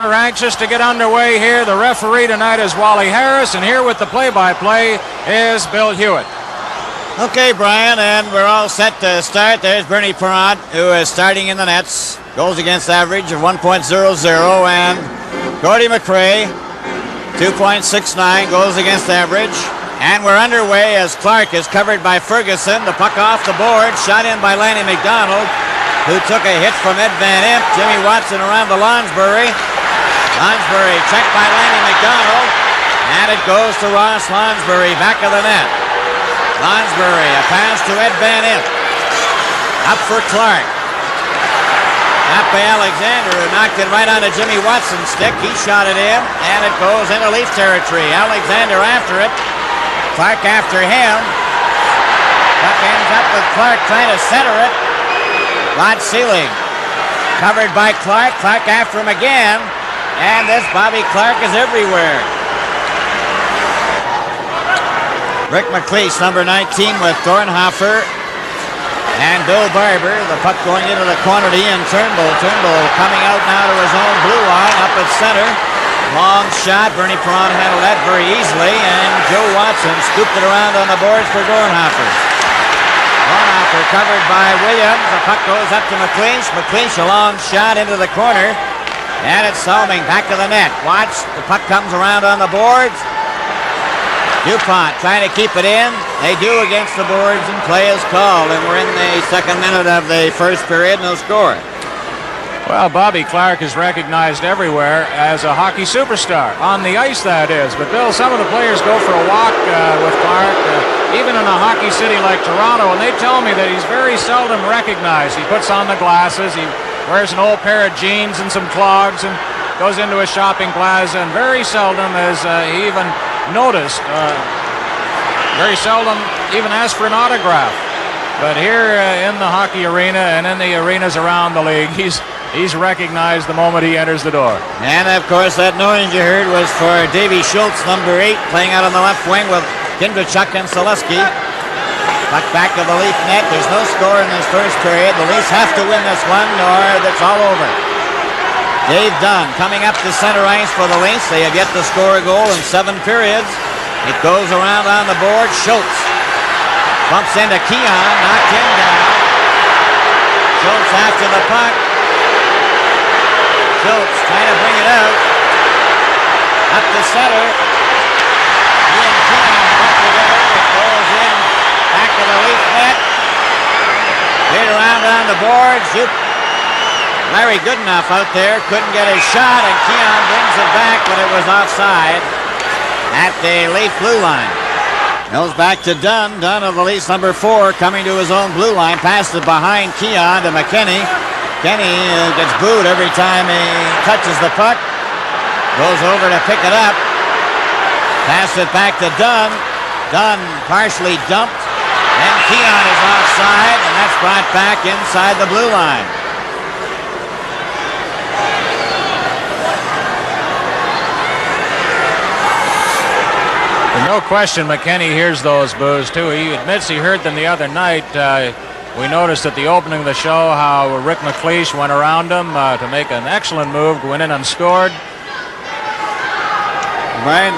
We're anxious to get underway here. The referee tonight is Wally Harris, and here with the play-by-play is Bill Hewitt. Okay, Brian, and we're all set to start. There's Bernie Parent, who is starting in the nets. Goals against average of 1.00, and Gordy McRae, 2.69 goals against average. And we're underway as Clark is covered by Ferguson. The puck off the board, shot in by Lanny McDonald, who took a hit from Ed Van Imp. Jimmy Watson around the Lonsbury. Lonsbury checked by Lanny McDonald, and it goes to Ross Lonsbury, back of the net. Lonsbury, a pass to Ed Van Imp. Up for Clark. Up by Alexander, who knocked it right onto Jimmy Watson's stick. He shot it in, and it goes into Leaf territory. Alexander after it. Clark after him. Puck ends up with Clark trying to center it. Rod Sealing covered by Clark. Clark after him again. And this Bobby Clark is everywhere. Rick McLeish, number 19, with Dornhofer and Bill Barber. The puck going into the corner to Ian Turnbull. Turnbull coming out now to his own blue line up at center. Long shot. Bernie Parent handled that very easily. And Joe Watson scooped it around on the boards for Dornhoffer. Dornhoffer covered by Uillams. The puck goes up to McLeish. McLeish, a long shot into the corner. And it's Salming back to the net. Watch, the puck comes around on the boards. Dupont trying to keep it in. They do against the boards, and play is called. And we're in the second minute of the first period, no score. Well, Bobby Clark is recognized everywhere as a hockey superstar. On the ice, that is. But, Bill, some of the players go for a walk with Clark, even in a hockey city like Toronto, and they tell me that he's very seldom recognized. He puts on the glasses, he wears an old pair of jeans and some clogs and goes into a shopping plaza, and very seldom is he even noticed. Very seldom even asked for an autograph. But here in the hockey arena and in the arenas around the league, he's recognized the moment he enters the door. And, of course, that noise you heard was for Davy Schultz, number 8, playing out on the left wing with Kindrachuk and Selesky. Puck back to the Leaf net. There's no score in this first period. The Leafs have to win this one or it's all over. Dave Dunn coming up to center ice for the Leafs. They have yet to score a goal in 7 periods. It goes around on the board. Schultz bumps into Keon, knocked him down. Schultz after the puck. Schultz trying to bring it out. Up the center. He and Keon back together. It goes in. Back to the Leaf net. Cleared around on the boards. Larry Goodenough out there. Couldn't get his shot, and Keon brings it back, but it was offside at the Leaf blue line. Goes back to Dunn. Dunn of the Leafs, number 4, coming to his own blue line. Passes it behind Keon to McKinney. Kenny gets booed every time he touches the puck. Goes over to pick it up. Passes it back to Dunn. Dunn partially dumped. And Keon is offside, and that's brought back inside the blue line. No question McKinney hears those boos, too. He admits he heard them the other night. We noticed at the opening of the show how Rick McLeish went around him to make an excellent move, went in and scored. Brian,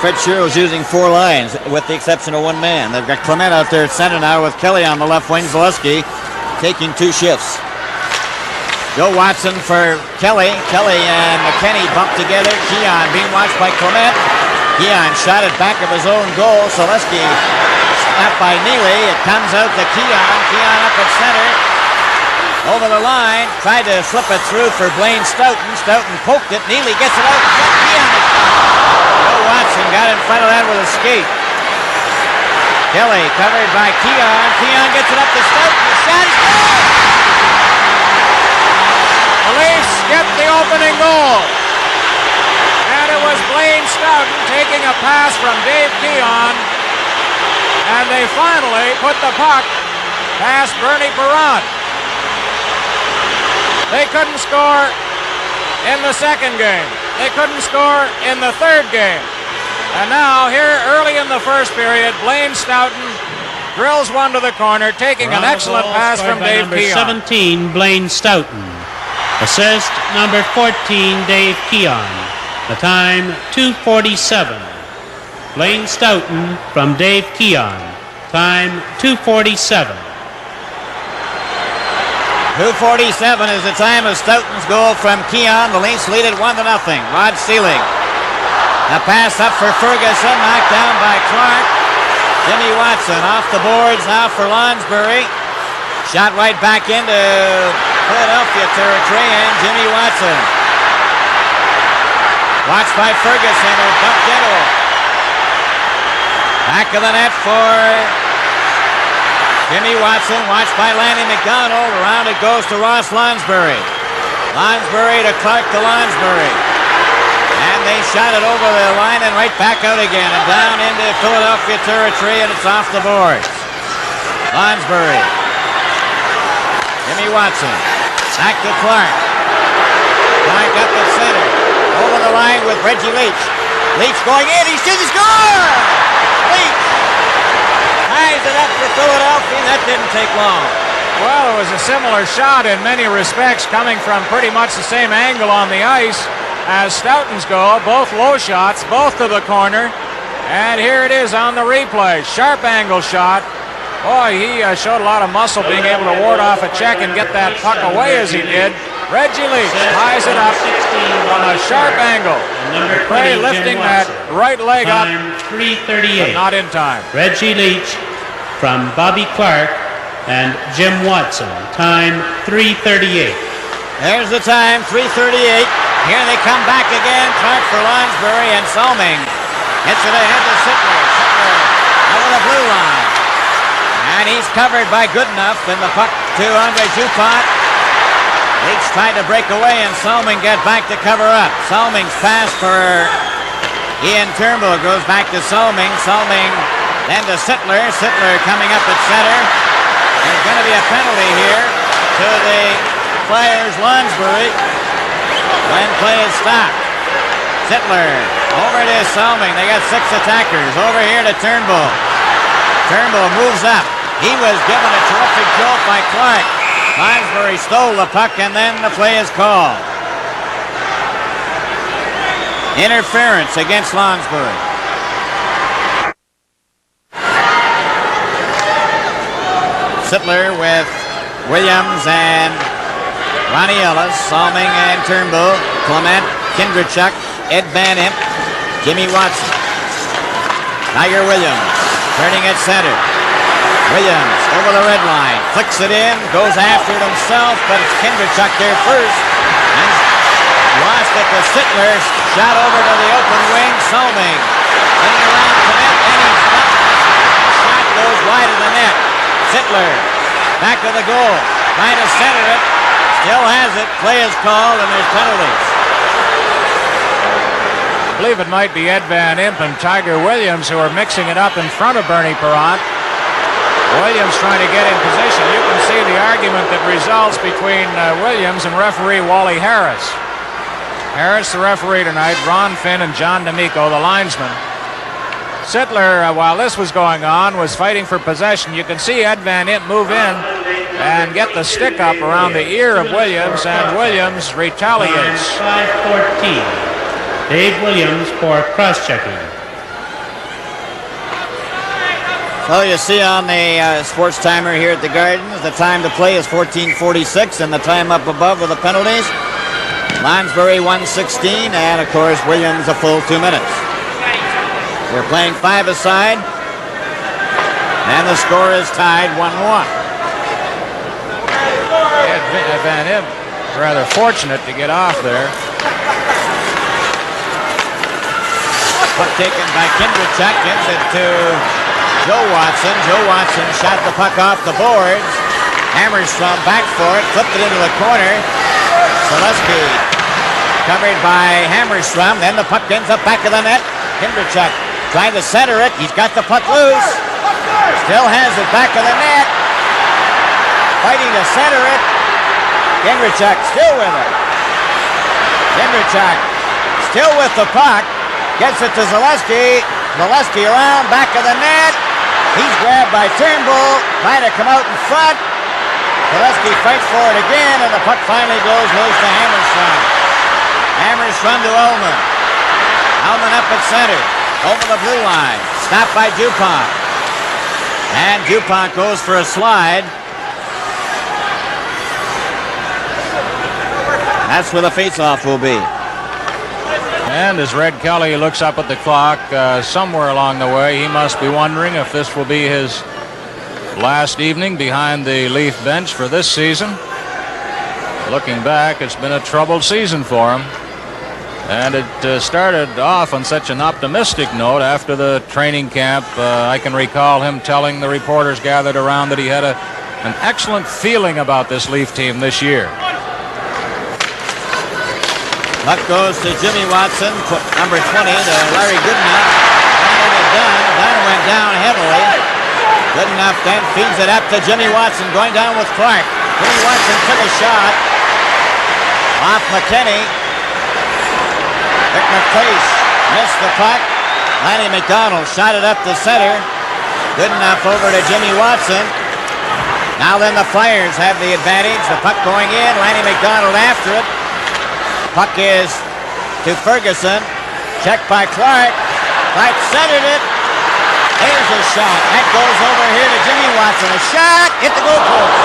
Fred Shearer's using 4 lines, with the exception of 1 man. They've got Clement out there at center now with Kelly on the left wing. Zaleski taking 2 shifts. Joe Watson for Kelly. Kelly and McKinney bumped together. Keon being watched by Clement. Keon shot it back of his own goal. Zaleski snapped by Neely. It comes out to Keon. Keon up at center. Over the line. Tried to slip it through for Blaine Stoughton. Stoughton poked it. Neely gets it out. Keon. Joe Watson got in front of that with a skate. Kelly covered by Keon. Keon gets it up to Stoughton. The shot is good. The Leafs get the opening goal. And it was Blaine Stoughton taking a pass from Dave Keon. And they finally put the puck past Bernie Parent. They couldn't score in the second game. They couldn't score in the third game. And now, here early in the first period, Blaine Stoughton drills one to the corner, taking an excellent pass from Dave Keon. 17, Blaine Stoughton. Assist number 14, Dave Keon. The time 2:47. Blaine Stoughton from Dave Keon. Time 2:47. 2:47 is the time of Stoughton's goal from Keon. The Leafs lead it 1-0. Rod Seelig. A pass up for Ferguson, knocked down by Clark. Jimmy Watson off the boards now for Lonsbury. Shot right back into Philadelphia territory, and Jimmy Watson. Watched by Ferguson, who bumped into him. Back of the net for Jimmy Watson, watched by Lanny McDonald. Around it goes to Ross Lonsbury. Lonsbury to Clark to Lonsbury. And they shot it over the line and right back out again and down into Philadelphia territory, and it's off the boards. Lonsbury. Jimmy Watson. Back to Clark. Clark up the center. Over the line with Reggie Leach. Leach going in. He's to the score! Leach ties it up for Philadelphia. That didn't take long. Well, it was a similar shot in many respects, coming from pretty much the same angle on the ice as Stoughton's goal. Both low shots, both to the corner. And here it is on the replay. Sharp angle shot. Boy, he showed a lot of muscle being able to ward off a check and get that puck away as he did. Reggie Leach ties it up from a sharp angle. McRae lifting that right leg up, but not in time. Reggie Leach from Bobby Clark and Jim Watson. Time 3:38. There's the time, 3:38. Here they come back again. Clark for Lonsbury, and Salming gets it ahead to Sittler. Sittler over the blue line. And he's covered by Goodenough, and the puck to Andre Dupont. Leach tried to break away, and Salming got back to cover up. Salming's pass for Ian Turnbull goes back to Salming. Salming then to Sittler. Sittler coming up at center. There's going to be a penalty here to the Flyers Lonsbury when play is stopped. Sittler over to Salming. They got 6 attackers. Over here to Turnbull. Turnbull moves up. He was given a terrific jolt by Clark. Lonsbury stole the puck, and then the play is called. Interference against Lonsbury. Sittler with Uillams and Ronnie Ellis, Salming and Turnbull, Clement, Kindrachuk, Ed Van Imp, Jimmy Watson. Tiger Williams turning at center. Williams over the red line, flicks it in, goes after it himself, but it's Kindrachuk there first. And lost it to Sittler, shot over to the open wing, Salming. Getting around to net, and he's got shot goes wide of the net. Sittler, back of the goal, trying to center it, still has it, play is called, and there's penalties. I believe it might be Ed Van Imp and Tiger Williams who are mixing it up in front of Bernie Parent. Williams trying to get in position. You can see the argument that results between Williams and referee Wally Harris. Harris, the referee tonight, Ron Finn and John D'Amico, the linesman. Sittler, while this was going on, was fighting for possession. You can see Ed Van Imp move in and get the stick up around the ear of Williams, and Williams retaliates. 5:14. Dave Williams for cross-checking. So you see on the sports timer here at the Gardens, the time to play is 14:46, and the time up above with the penalties. Lonsbury 1:16, and of course Williams a full 2 minutes. They're playing 5 aside, and the score is tied 1-1. Van Imp rather fortunate to get off there. Puck taken by Kindrachuk, gets it to Joe Watson. Joe Watson shot the puck off the boards. Hammerstrom back for it, flipped it into the corner. Selesky covered by Hammerstrom. Then the puck ends up back of the net. Kindrachuk trying to center it. He's got the puck loose. Still has it back of the net. Fighting to center it. Kindrachuk still with it. Kindrachuk still with the puck. Gets it to Zaleski. Zaleski around back of the net. He's grabbed by Turnbull. Trying to come out in front. Gillespie fights for it again, and the puck finally goes loose to Hammerstrom. Hammerstrom to Ullman. Ullman up at center. Over the blue line. Stopped by Dupont. And Dupont goes for a slide. That's where the faceoff will be. And as Red Kelly looks up at the clock, somewhere along the way, he must be wondering if this will be his last evening behind the Leaf bench for this season. Looking back, it's been a troubled season for him. And it started off on such an optimistic note after the training camp. I can recall him telling the reporters gathered around that he had an excellent feeling about this Leaf team this year. Puck goes to Jimmy Watson, number 20, to Larry Goodenough. Dunn went down heavily. Goodenough then feeds it up to Jimmy Watson, going down with Clark. Jimmy Watson took a shot off McKinney. Rick McLeish missed the puck. Lanny McDonald shot it up the center. Goodenough over to Jimmy Watson. Now then the Flyers have the advantage. The puck going in. Lanny McDonald after it. Puck is to Ferguson. Checked by Clark. Clark centered it. There's a shot. That goes over here to Jimmy Watson. A shot. Hit the goalpost.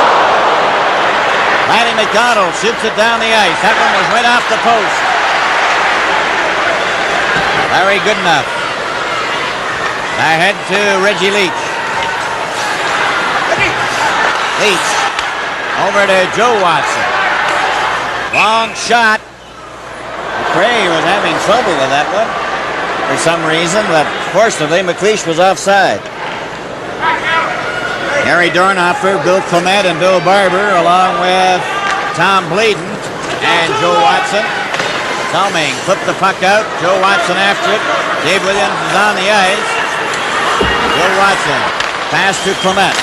Lanny McDonald shoots it down the ice. That one was right off the post. Larry Goodenough. Ahead to Reggie Leach. Leach. Over to Joe Watson. Long shot. McRae was having trouble with that one for some reason, but fortunately McLeish was offside. Harry Dornhofer, Bill Clement, and Bill Barber, along with Tom Bleeden and Joe Watson. Salming flipped the puck out. Joe Watson after it. Dave Williams is on the ice. Joe Watson. Pass to Clement.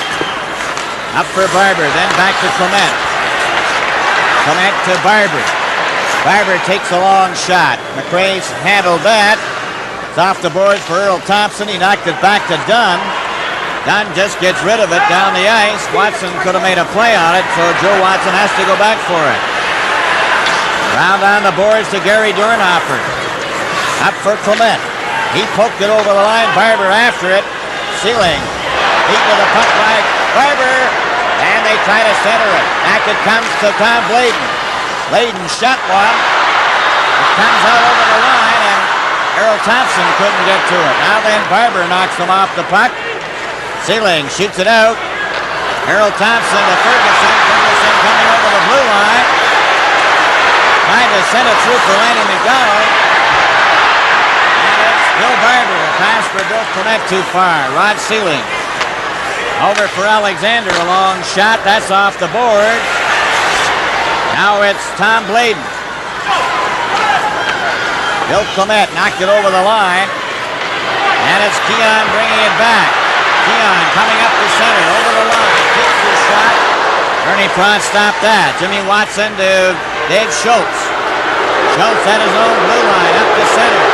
Up for Barber. Then back to Clement. Clement to Barber. Barber takes a long shot. McRae's handled that. It's off the boards for Earl Thompson. He knocked it back to Dunn. Dunn just gets rid of it down the ice. Watson could have made a play on it, so Joe Watson has to go back for it. Round on the boards to Gary Dornhofer. Up for Clement. He poked it over the line. Barber after it. Sealing. Beat with a puck by Barber. And they try to center it. Back it comes to Tom Bleeden. Bleeden shot one. It comes out over the line, and Earl Thompson couldn't get to it. Now then Barber knocks him off the puck. Sealing shoots it out. Earl Thompson to Ferguson. Ferguson coming over the blue line. Trying to send it through for Lanny McDonald. And it's Bill Barber. A pass for Bill Clement too far. Rod Sealing. Over for Alexander. A long shot. That's off the board. Now it's Tom Bleeden. Bill Clement knocked it over the line. And it's Keon bringing it back. Keon coming up the center. Over the line. Takes his shot. Bernie Pratt stopped that. Jimmy Watson to Dave Schultz. Schultz at his own blue line, up the center.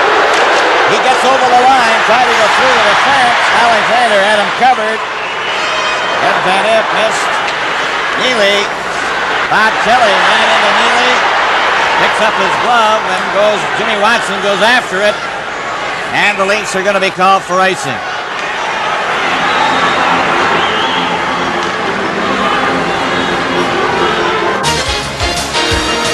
He gets over the line, trying to go through the defense. Alexander had him covered. Ed Van Epp missed. Neely. Bob Kelly ran into Neely. Picks up his glove and goes. Jimmy Watson goes after it. And the Leafs are going to be called for icing.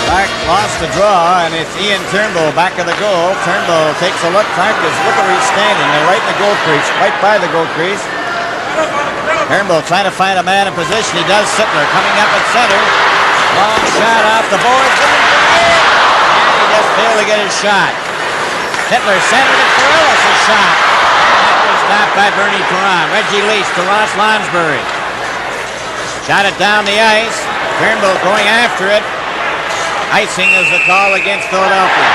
Clark lost the draw, and it's Ian Turnbull back of the goal. Turnbull takes a look. Clark is, look where he's standing. They're right in the goal crease, right by the goal crease. Turnbull trying to find a man in position. He does. Sittler coming up at center. Long shot off the board. And he just failed to get his shot. Sittler centered it for Ellis. A shot. That was stopped by Bernie Perron. Reggie Leach to Ross Lonsbury. Shot it down the ice. Turnbull going after it. Icing is the call against Philadelphia.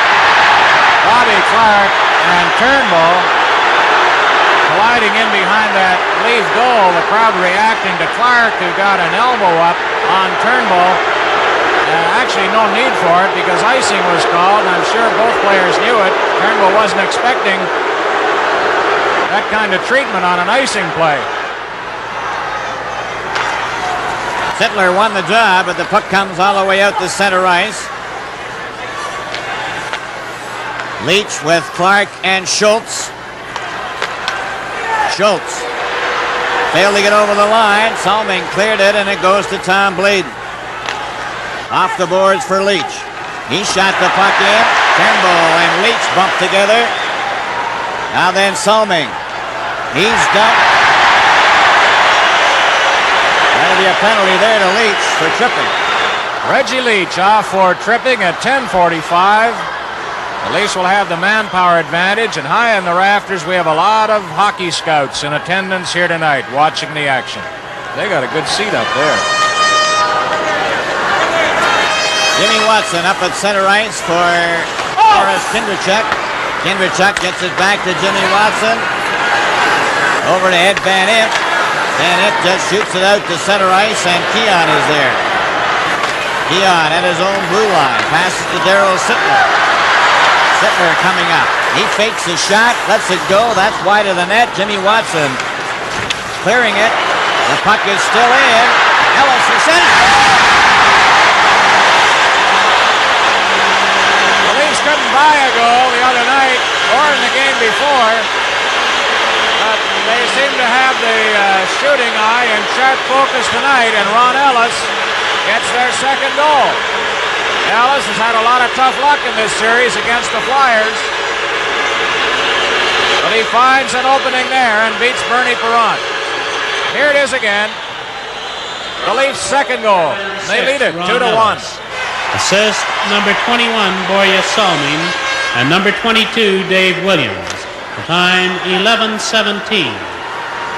Bobby Clark and Turnbull colliding in behind that Leaf goal. The crowd reacting to Clark, who got an elbow up on Turnbull. Actually, no need for it because icing was called. I'm sure both players knew it. Turnbull wasn't expecting that kind of treatment on an icing play. Sittler won the job, but the puck comes all the way out to center ice. Leach with Clark and Schultz. Schultz failed to get over the line. Salming cleared it, and it goes to Tom Blade. Off the boards for Leach. He shot the puck in. Turnbull and Leach bumped together. Now then Salming. He's done. That'll be a penalty there to Leach for tripping. Reggie Leach off for tripping at 10:45. The Leafs will have the manpower advantage, and high in the rafters we have a lot of hockey scouts in attendance here tonight watching the action. They got a good seat up there. Jimmy Watson up at center ice for Boris Kindrachuk. Kindrachuk gets it back to Jimmy Watson. Over to Ed Van Imp. Van Imp just shoots it out to center ice, and Keon is there. Keon at his own blue line. Passes to Darryl Sittler. Sittler coming up. He fakes the shot, lets it go. That's wide of the net. Jimmy Watson clearing it. The puck is still in. Ellis is sent it. The Leafs couldn't buy a goal the other night or in the game before, but they seem to have the shooting eye and sharp focus tonight, and Ron Ellis gets their second goal. Ellis has had a lot of tough luck in this series against the Flyers, but he finds an opening there and beats Bernie Perron. Here it is again. The Leafs' second goal. They lead it 2-1. Assist number 21, Borje Salming, and number 22, Dave Williams. The time 11:17.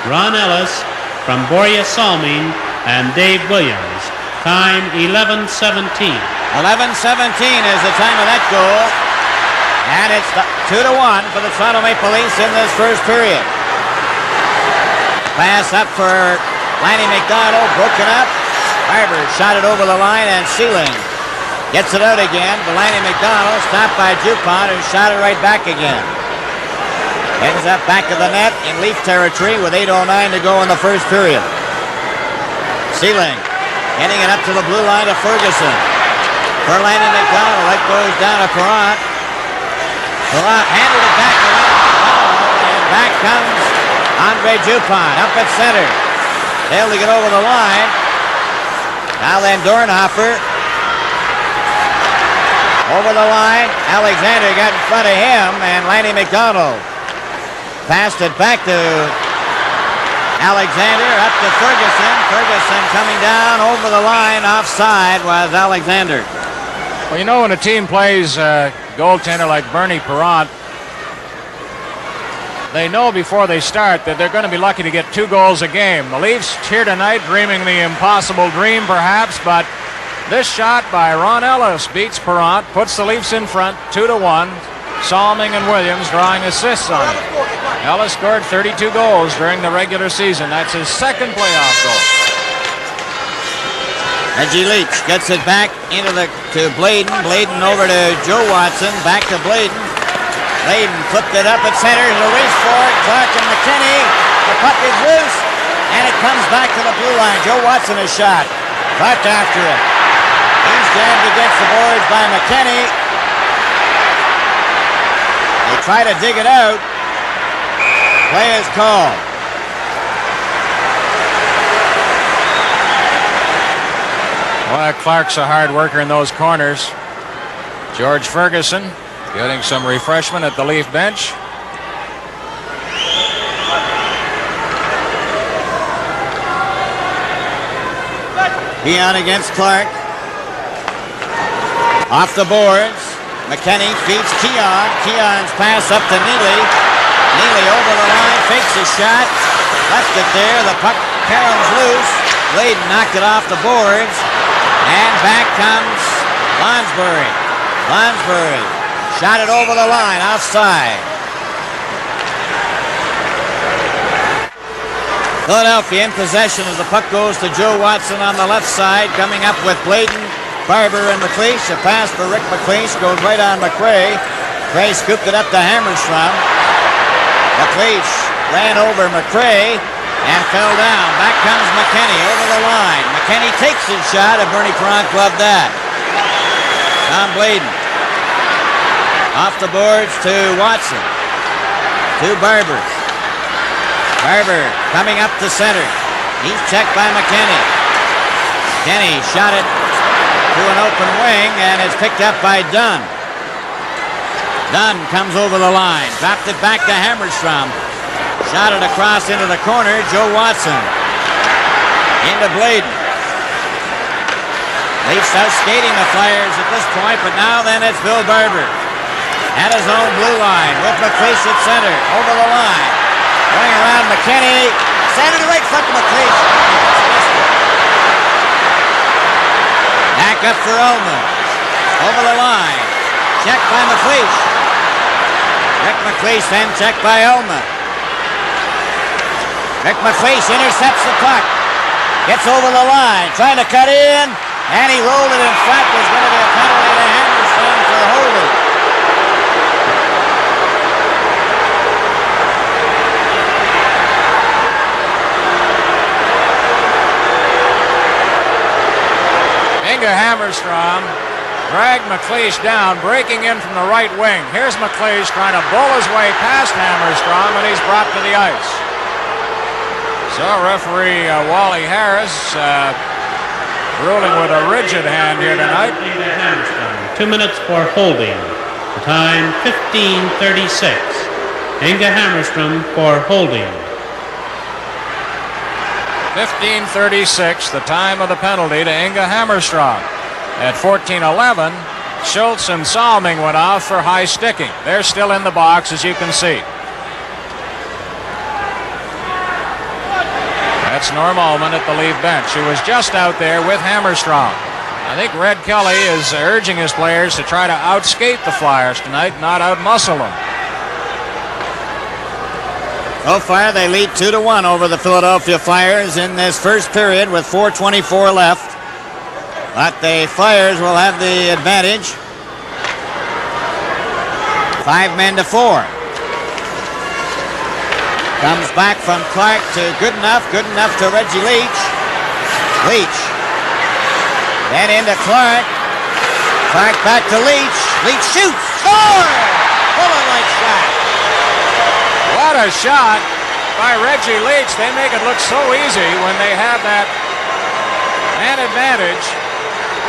Ron Ellis from Borje Salming and Dave Williams. Time 11:17. 11:17 is the time of that goal. And it's 2-1 for the Toronto Maple Leafs in this first period. Pass up for Lanny McDonald, broken up. Barber shot it over the line, and Sealing gets it out again. But Lanny McDonald stopped by Dupont, who shot it right back again. Ends up back of the net in Leaf territory with 8:09 to go in the first period. Sealing getting it up to the blue line to Ferguson. For Lanny McDonald, that goes down to Perron. Perron handled it back around, and back comes Andre Dupont up at center. Failed to get over the line. Now then Dornhoffer. Over the line. Alexander got in front of him, and Lanny McDonald passed it back to Alexander, up to Ferguson. Ferguson coming down over the line. Offside was Alexander. Well, you know, when a team plays a goaltender like Bernie Perron, they know before they start that they're going to be lucky to get 2 goals a game. The Leafs here tonight dreaming the impossible dream, perhaps, but this shot by Ron Ellis beats Perron, puts the Leafs in front 2-1. Salming and Williams drawing assists on it. Ellis scored 32 goals during the regular season. That's his second playoff goal. Reggie Leach gets it back to Blade. Bladen over to Joe Watson. Back to Bladen. Bladen flipped it up at center. There's a race for it. Clark and McKinney. The puck is loose, and it comes back to the blue line. Joe Watson is shot. Clark after it. He's jammed against the boards by McKinney. They try to dig it out. Play is called. Well, Clark's a hard worker in those corners. George Ferguson getting some refreshment at the Leaf bench. Keon against Clark. Off the boards. McKinney feeds Keon. Keon's pass up to Neely. Neely over the line, fakes a shot. Left it there. The puck caroms loose. Bladen knocked it off the boards. And back comes Lonsbury. Lonsbury shot it over the line, offside. Philadelphia in possession as the puck goes to Joe Watson on the left side, coming up with Bladen, Barber, and McLeish. A pass for Rick McLeish goes right on McRae. McRae scooped it up to Hammerstrom. McLeish ran over McRae. and fell down. Back comes McKinney over the line. McKinney takes his shot, and Bernie Perron gloved that. Tom Blade off the boards to Watson. To Barber. Barber coming up the center. He's checked by McKinney. McKinney shot it to an open wing, and it's picked up by Dunn. Dunn comes over the line. Dropped it back to Hammerstrom. Shot it across into the corner. Joe Watson. Into Blade. Leaf starts skating the Flyers at this point, but now then it's Bill Barber. At his own blue line with McLeish at center. Over the line. Going around McKinney. Sanding the right foot to McLeish. Back up for Ullman. Over the line. Checked by McLeish. Rick McLeish then checked by Ullman. Rick McLeish intercepts the puck. Gets over the line. Trying to cut in. And he rolled it in front. There's going to be a penalty to Hammerstrom for holding. Hammerstrom dragged McLeish down, breaking in from the right wing. Here's McLeish trying to bull his way past Hammerstrom, and he's brought to the ice. So referee Wally Harris ruling with a rigid hand here tonight. 2 minutes for holding. The time 15:36. Inga Hammerstrom for holding. 15:36, the time of the penalty to Inga Hammerstrom. At 14:11, Schultz and Salming went off for high sticking. They're still in the box, as you can see. That's Norm Ullman at the Leaf bench, who was just out there with Hammerstrom. I think Red Kelly is urging his players to try to outskate the Flyers tonight, not outmuscle them. So far, they lead 2-1 over the Philadelphia Flyers in this first period with 4:24 left. But the Flyers will have the advantage. 5 men to 4. Comes back from Clark to good enough to Reggie Leach. Leach. Then into Clark. Clark back to Leach. Leach shoots. Score! Bullet-like shot. What a shot by Reggie Leach. They make it look so easy when they have that man advantage.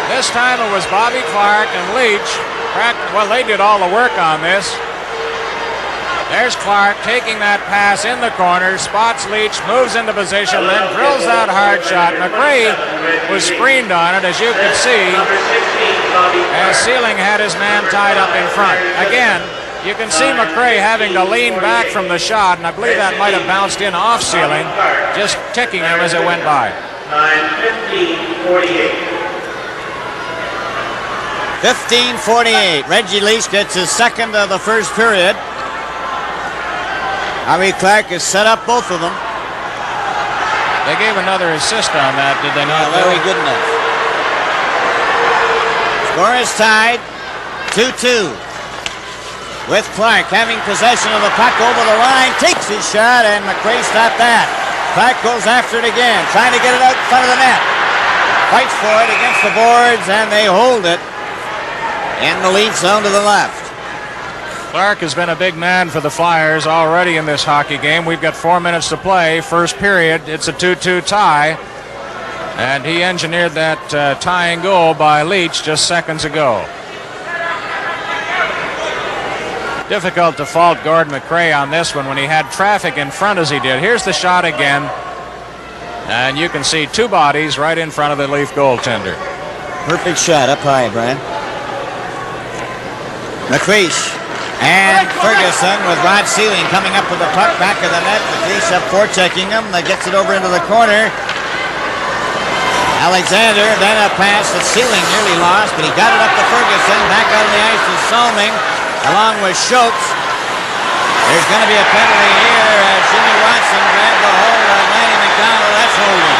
This time it was Bobby Clark and Leach. Well, they did all the work on this. There's Clark taking that pass in the corner, spots Leach, moves into position, then drills that hard shot. McRae was screened on it, as you could see, as Sealing had his man tied up in front. Again, you can see McRae having to lean back from the shot, and I believe that might have bounced in off Sealing, just ticking him as it went by. 15:48. Reggie Leach gets his second of the first period. Harvey Clark has set up both of them. They gave another assist on that, did they not? Very good enough. Score is tied 2-2. With Clark having possession of the puck over the line, takes his shot, and McRae stopped that. Clark goes after it again, trying to get it out in front of the net. Fights for it against the boards, and they hold it in the lead zone to the left. Clark has been a big man for the Flyers already in this hockey game. We've got 4 minutes to play. First period, it's a 2-2 tie. And he engineered that tying goal by Leach just seconds ago. Difficult to fault Gordon McRae on this one when he had traffic in front as he did. Here's the shot again. And you can see 2 bodies right in front of the Leaf goaltender. Perfect shot up high, Brian. McLeish. And Ferguson with Rod Sealing coming up with the puck back of the net. McLeish up forechecking him. That gets it over into the corner. Alexander, then a pass that Sealing nearly lost, but he got it up to Ferguson. Back out on the ice is Salming, along with Schultz. There's going to be a penalty here as Jimmy Watson grabbed the hold of Lanny McDonald. That's holding.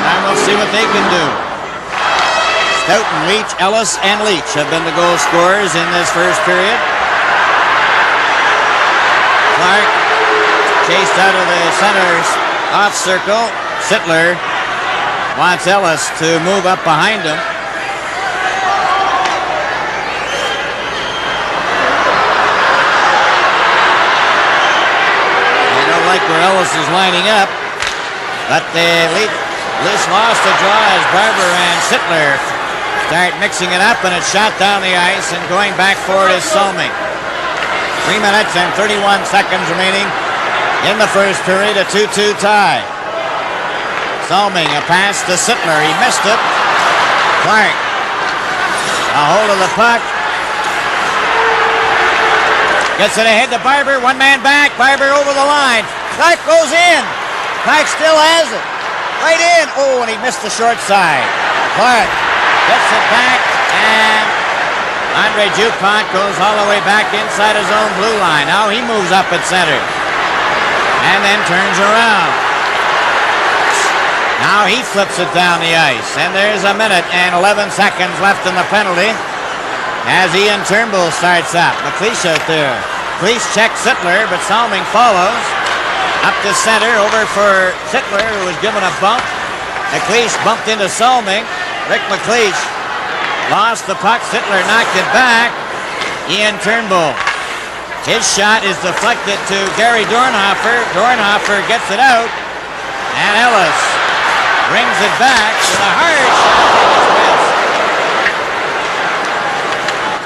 And we'll see what they can do. Stoughton, Leach, Ellis, and Leach have been the goal scorers in this first period. Clark chased out of the center's off circle. Sittler wants Ellis to move up behind him. They don't like where Ellis is lining up, but the Leach lost the draw as Barber and Sittler start mixing it up, and it's shot down the ice, and going back for it is Salming. 3 minutes and 31 seconds remaining in the first period, a 2-2 tie. Salming, a pass to Sittler. He missed it. Clark, a hold of the puck. Gets it ahead to Barber. One man back. Barber over the line. Clark goes in. Clark still has it. Right in. Oh, and he missed the short side. Clark gets it back, and Andre Dupont goes all the way back inside his own blue line. Now he moves up at center and then turns around. Now he flips it down the ice, and there's a minute and 11 seconds left in the penalty as Ian Turnbull starts up. McLeish out there. McLeish checks Sittler, but Salming follows. Up to center, over for Sittler, who was given a bump. McLeish bumped into Salming. Rick McLeish lost the puck. Sittler knocked it back. Ian Turnbull. His shot is deflected to Gary Dornhofer. Dornhofer gets it out, and Ellis brings it back with a hard shot.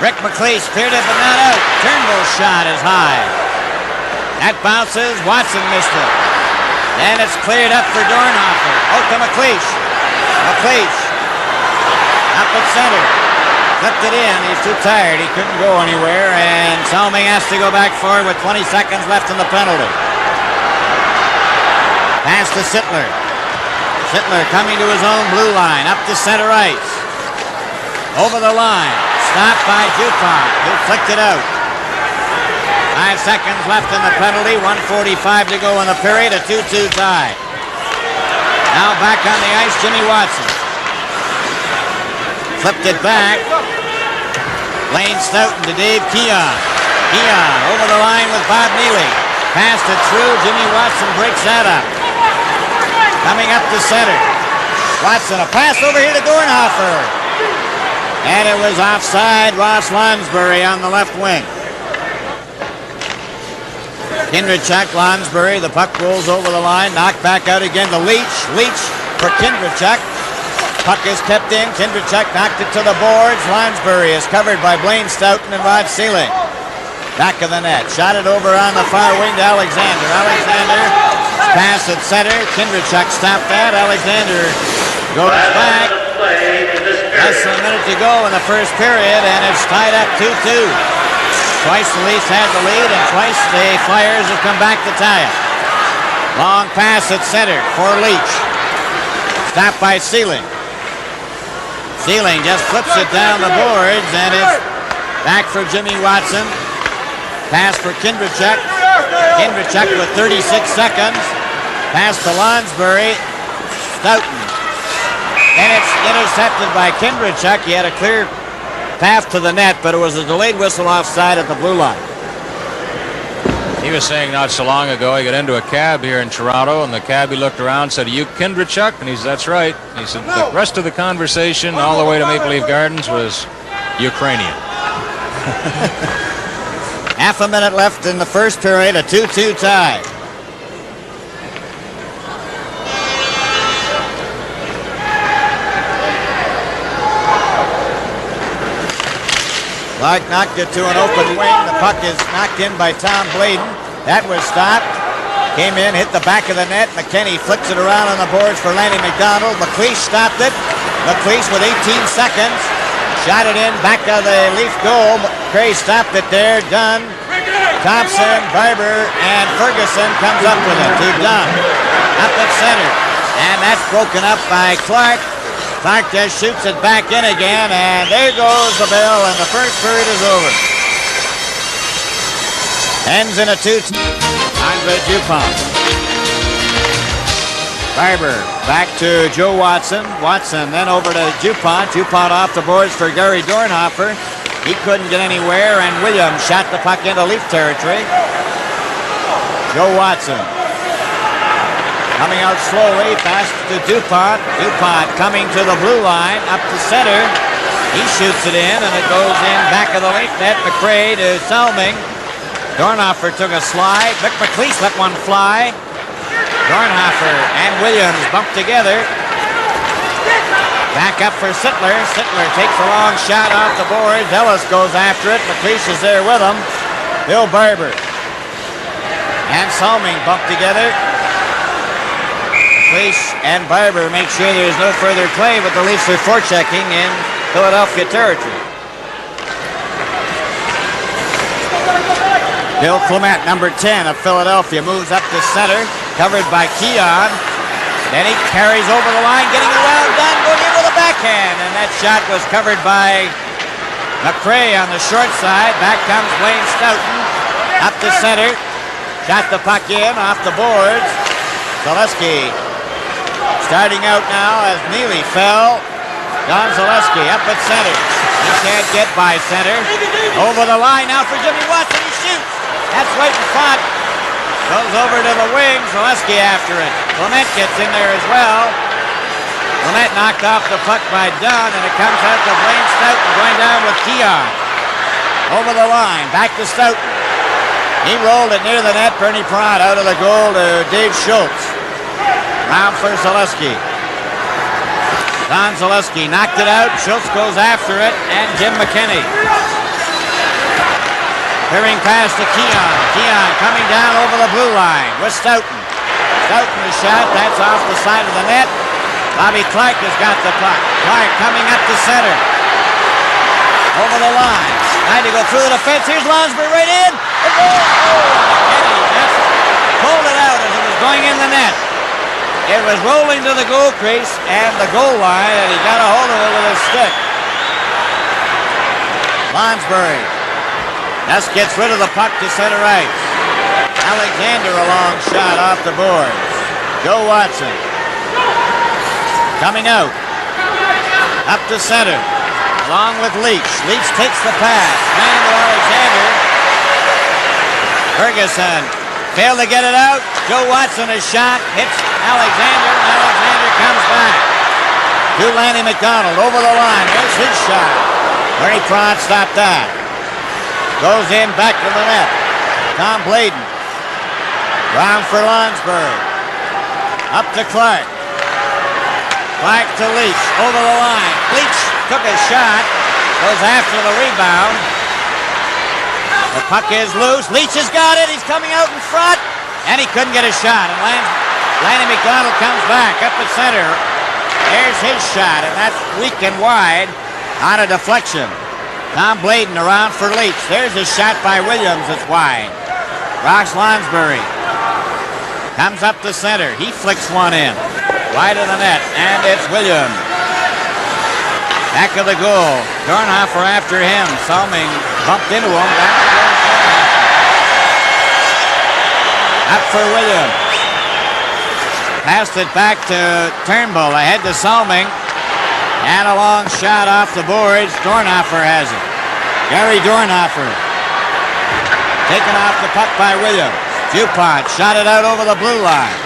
Rick McLeish cleared it, but not out. Turnbull's shot is high. That bounces. Watson missed it. And it's cleared up for Dornhofer. Out to McLeish. McLeish up at center. Flipped it in. He's too tired. He couldn't go anywhere. And Salming has to go back forward with 20 seconds left in the penalty. Pass to Sittler. Sittler coming to his own blue line. Up to center ice. Over the line. Stopped by Dupont, who flicked it out. 5 seconds left in the penalty. 1:45 to go in the period. A 2-2 tie. Now back on the ice, Jimmy Watson. Flipped it back. Blaine Stoughton to Dave Keon. Keon over the line with Bob Neely. Passed it through. Jimmy Watson breaks that up. Coming up to center. Watson, a pass over here to Dornhofer. And it was offside. Ross Lonsbury on the left wing. Kindrachuk, Lonsbury. The puck rolls over the line. Knocked back out again to Leach. Leach for Kindrachuk. Puck is kept in. Kindrachuk knocked it to the boards. Lonsbury is covered by Blaine Stoughton and Rod Sealing. Back of the net. Shot it over on the far wing to Alexander. Alexander pass at center. Kindrachuk stopped that. Alexander goes back. Less than a minute to go in the first period, and it's tied up 2-2. Twice the Leafs had the lead, and twice the Flyers have come back to tie it. Long pass at center for Leach. Stopped by Sealing. Sealing just flips it down the boards, and it's back for Jimmy Watson. Pass for Kindrachuk. Kindrachuk with 36 seconds. Pass to Lonsbury. Stoughton. And it's intercepted by Kindrachuk. He had a clear path to the net, but it was a delayed whistle offside at the blue line. He was saying not so long ago he got into a cab here in Toronto, and the cabbie looked around and said, "Are you Kindrachuk?" And he said, "That's right." He said the rest of the conversation all the way to Maple Leaf Gardens was Ukrainian. Half a minute left in the first period, a 2-2 tie. Clark knocked it to an open wing. The puck is knocked in by Tom Bladen. That was stopped. Came in, hit the back of the net. McKenny flips it around on the boards for Lanny McDonald. McLeish stopped it. McLeish with 18 seconds. Shot it in, back of the Leaf goal. Gray stopped it there. Dunn, Thompson, Barber, and Ferguson comes up with it to Dunn. Up at center. And that's broken up by Clark. Clark just shoots it back in again, and there goes the bell, and the first period is over. Ends in a 2-2. Andre Dupont. Barber Back to Joe Watson. Watson then over to Dupont. Dupont off the boards for Gary Dornhoffer. He couldn't get anywhere, and Uillams shot the puck into Leaf territory. Joe Watson coming out slowly, fast to Dupont. Dupont coming to the blue line, up the center. He shoots it in, and it goes in back of the Leaf net. McRae to Salming. Dornhoffer took a slide. McLeish let one fly. Dornhoffer and Uillams bumped together. Back up for Sittler. Sittler takes a long shot off the boards. Ellis goes after it. McLeish is there with him. Bill Barber and Salming bump together. McLeish and Barber make sure there's no further play, but the Leafs are forechecking in Philadelphia territory. Bill Clement, number 10 of Philadelphia, moves up to center, covered by Keon. Then he carries over the line, getting around, done, going in with a backhand. And that shot was covered by McRae on the short side. Back comes Wayne Stoughton, up to center. Shot the puck in, off the boards. Zaleski starting out now as Neely fell. Don Zaleski up at center. He can't get by center. Over the line now for Jimmy Watson. He shoots. That's right in front. Goes over to the wing. Zaleski after it. Clement gets in there as well. Clement knocked off the puck by Dunn, and it comes out to Blaine Stoughton going down with Keon. Over the line. Back to Stoughton. He rolled it near the net. Bernie Perrott out of the goal to Dave Schultz. Round for Zaleski. Don Zaleski knocked it out. Schultz goes after it, and Jim McKinney. Clearing pass to Keon. Keon coming down over the blue line with Stoughton. Stoughton the shot. That's off the side of the net. Bobby Clark has got the puck. Clark coming up the center. Over the line. Tried to go through the defense. Here's Lonsberry right in. The goal. McKinney just pulled it out as it was going in the net. It was rolling to the goal crease and the goal line, and he got a hold of it with his stick. Lonsberry just gets rid of the puck to center ice. Alexander a long shot off the boards. Joe Watson coming out. Up to center. Along with Leach. Leach takes the pass. Man to Alexander. Ferguson failed to get it out. Joe Watson has shot. Hits Alexander. Alexander comes back. To Lanny McDonald over the line. There's his shot. Bernie Perrott stopped that. Goes in back to the net. Tom Bladen. Round for Lonsberry. Up to Clark. Clark to Leach. Over the line. Leach took a shot. Goes after the rebound. The puck is loose. Leach has got it. He's coming out in front. And he couldn't get a shot. And Lanny McDonald comes back up at center. There's his shot. And that's weak and wide on a deflection. Tom Bladen around for Leach. There's his shot by Uillams. It's wide. Ross Lonsberry comes up the center. He flicks one in. Wide of the net. And it's Uillams. Back of the goal. Dornhoffer after him. Salming bumped into him. Up for Uillams. Passed it back to Turnbull. Ahead to Salming. And a long shot off the boards. Dornhoffer has it. Gary Dornhoffer. Taken off the puck by Uillams. Dupont shot it out over the blue line.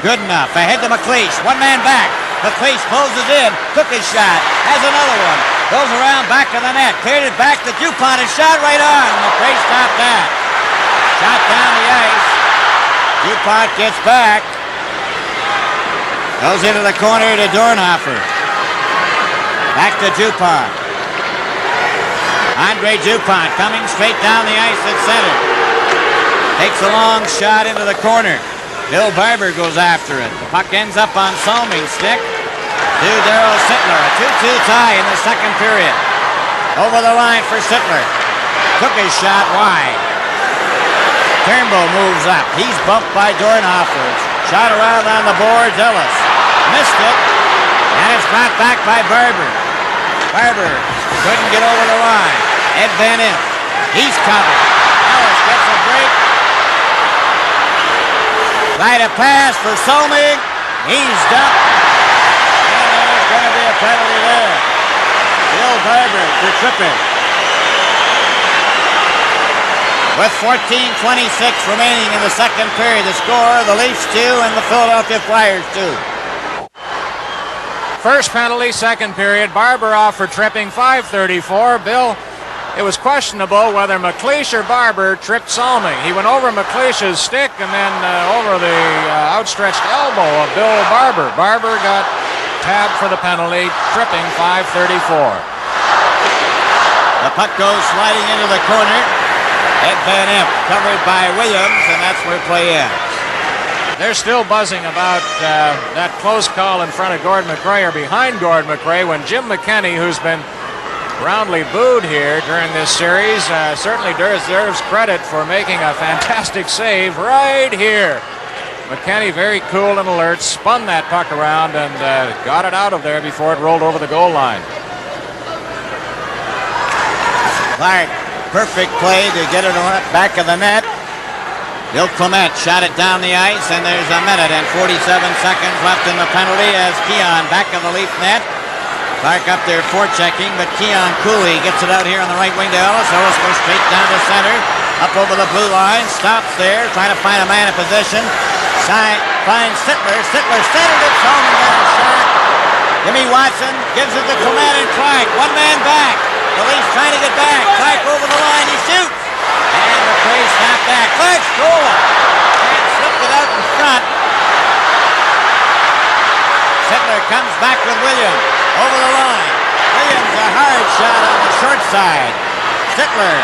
Good enough. Ahead to McLeish. One man back. McLeish closes in. Took his shot. Has another one. Goes around back of the net. Cleared it back to Dupont. And shot right on. McLeish stopped that. Shot down the ice. Dupont gets back. Goes into the corner to Dornhoffer. Back to Dupont. Andre Dupont coming straight down the ice at center. Takes a long shot into the corner. Bill Barber goes after it. The puck ends up on Salming's stick to Darryl Sittler. A 2-2 tie in the second period. Over the line for Sittler. Took his shot wide. Turnbull moves up. He's bumped by Dornhoffer. Shot around on the boards. Ellis missed it. And it's brought back by Barber. Barber couldn't get over the line. Ed Van Imp. He's covered. Ellis gets a break. Right a pass for Salming. He's dumped. And there's going to be a penalty there. Bill Barber for tripping. With 14:26 remaining in the second period, the score, the Leafs 2 and the Philadelphia Flyers 2. First penalty, second period. Barber off for tripping, 5:34. Bill, it was questionable whether McLeish or Barber tripped Salming. He went over McLeish's stick and then over the outstretched elbow of Bill Barber. Barber got tabbed for the penalty, tripping, 5:34. The puck goes sliding into the corner. Ed Van Imp covered by Uillams, and that's where play ends. They're still buzzing about that close call in front of Gordon McRae or behind Gordon McRae when Jim McKenney, who's been roundly booed here during this series, certainly deserves credit for making a fantastic save right here. McKenney, very cool and alert, spun that puck around and got it out of there before it rolled over the goal line. Clark, perfect play to get it on back of the net. Bill Clement shot it down the ice, and there's a minute and 47 seconds left in the penalty as Keon back of the Leaf net. Clark up there forechecking, but Keon Cooley gets it out here on the right wing to Ellis. Ellis goes straight down to center, up over the blue line, stops there, trying to find a man in position. Finds Sittler. Sittler centered it, Salming got a shot. Jimmy Watson gives it to Clement and Clark. One man back. The Leafs trying to get back. Clark over the line, he shoots. And McRae snapped back. Clark stole it. And slipped it out in front. Sittler comes back with Williams. Over the line. Williams a hard shot on the short side. Sittler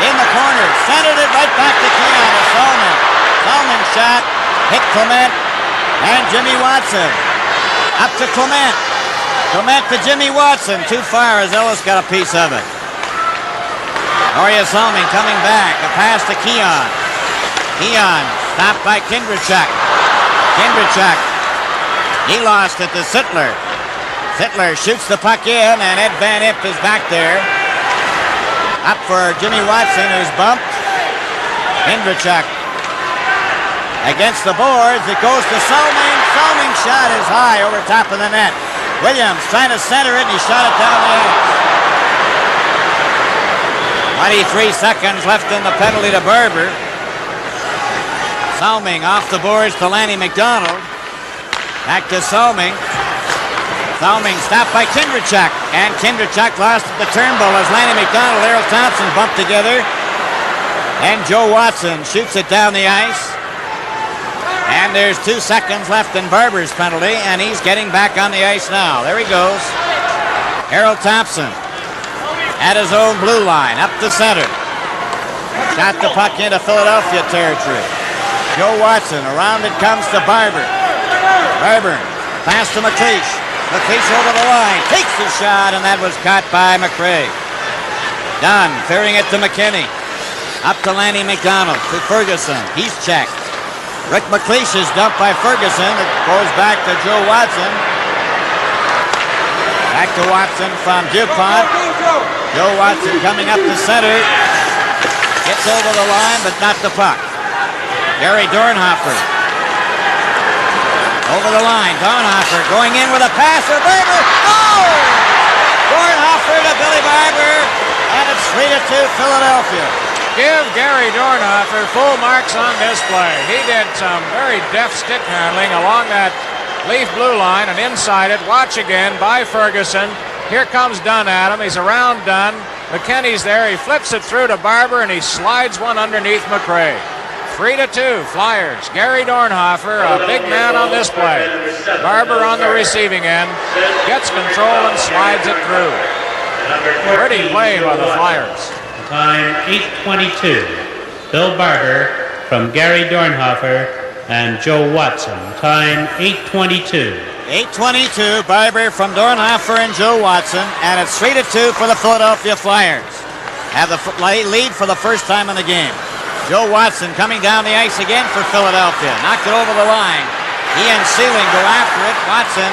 in the corner. Centered it right back to Keon to Salming. Salming shot. Hit Clement. And Jimmy Watson. Up to Clement. Clement to Jimmy Watson. Too far as Ellis got a piece of it. Borje Salming coming back. A pass to Keon. Keon stopped by Kindrachuk. Kindrachuk. He lost it to Sittler. Sittler shoots the puck in, and Ed Van Imp is back there. Up for Jimmy Watson, who's bumped. Kindrachuk against the boards. It goes to Salming. Salming's shot is high over top of the net. Uillams trying to center it, and he shot it down the ice. 23 seconds left in the penalty to Barber. Salming off the boards to Lanny McDonald. Back to Salming. Salming stopped by Kindrachuk. And Kindrachuk lost at the turnbull as Lanny McDonald and Errol Thompson bumped together. And Joe Watson shoots it down the ice. And there's 2 seconds left in Barber's penalty, and he's getting back on the ice now. There he goes. Errol Thompson at his own blue line, up the center. Shot the puck into Philadelphia territory. Joe Watson, around it comes to Barber. Barber, pass to McLeish. McLeish over the line, takes the shot, and that was caught by McRae. Dunn, clearing it to McKinney. Up to Lanny McDonald, to Ferguson. He's checked. Rick McLeish is dumped by Ferguson. It goes back to Joe Watson. Back to Watson from Dupont. Joe Watson coming up the center. Gets over the line, but not the puck. Gary Dornhoffer. Over the line. Dornhoffer going in with a pass for Barber. Oh! Dornhoffer to Billy Barber. And it's 3-2 Philadelphia. Give Gary Dornhoffer full marks on display. He did some very deft stick handling along that Leaf blue line and inside it. Watch again by Ferguson. Here comes Dunn at him. He's around Dunn. McKenney's there. He flips it through to Barber and he slides one underneath McRae. 3-2 Flyers. Gary Dornhoffer, a big man on display. Barber on the receiving end. Gets control and slides it through. Pretty play by the Flyers. Time 8:22. Bill Barber from Gary Dornhoffer and Joe Watson. Time 8:22. 8:22. Barber from Dornhoffer and Joe Watson, and it's 3-2 for the Philadelphia Flyers. Have the lead for the first time in the game. Joe Watson coming down the ice again for Philadelphia. Knocked it over the line. He and Sealing go after it. Watson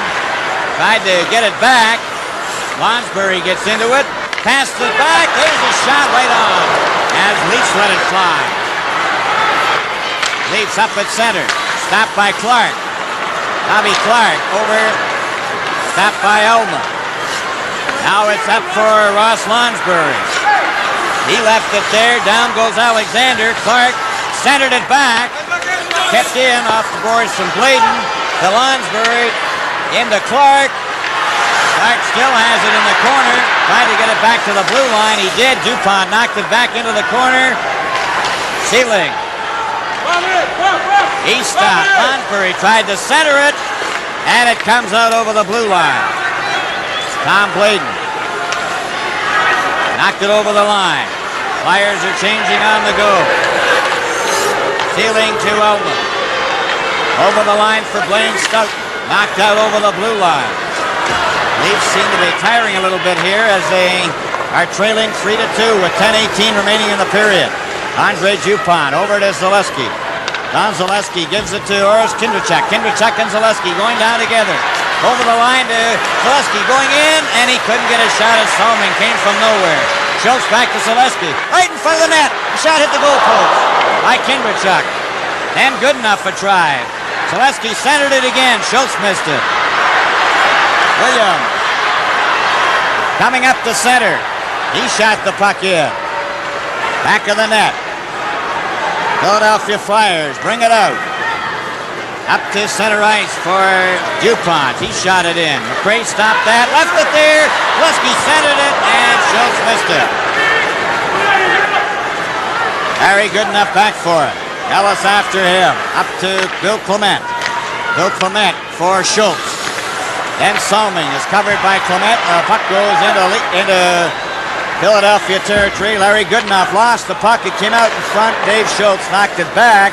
tried to get it back. Lonsbury gets into it. Passed it back. There's a shot right on as Leafs let it fly. Leafs up at center. Stopped by Clark. Bobby Clark over. Stopped by Elma. Now it's up for Ross Lonsbury. He left it there. Down goes Alexander. Clark centered it back. Kept in off the boards from Blэйn to Lonsbury. Into Clark. Clark still has it in the corner. Tried to get it back to the blue line. He did. Dupont knocked it back into the corner. Sealing. He stopped. Lonsbury tried to center it. And it comes out over the blue line. Tom Blэйn knocked it over the line. Flyers are changing on the go. Sealing to Elma. Over the line for Blэйn. Stoughton. Knocked out over the blue line. Leafs seem to be tiring a little bit here as they are trailing 3-2 with 10:18 remaining in the period. Андре Dupont over to Zaleski. Don Zaleski gives it to Orest Kindrachuk. Kindrachuk and Zaleski going down together. Over the line to Zaleski going in, and he couldn't get a shot at Salming. Came from nowhere. Schultz back to Zaleski. Right in front of the net. The shot hit the goalpost by Kindrachuk. And good enough for try. Zaleski centered it again. Schultz missed it. Uillьямс coming up the center. He shot the puck in. Back of the net. Philadelphia Flyers bring it out. Up to center ice for Dupont. He shot it in. McRae stopped that. Left it there. Zaleski centered it, and Schultz missed it. Harry good enough back for it. Ellis after him. Up to Bill Clement. Bill Clement for Schultz. Then Salming is covered by Clement. The puck goes into Philadelphia territory. Larry Goodenough lost the puck. It came out in front. Dave Schultz knocked it back.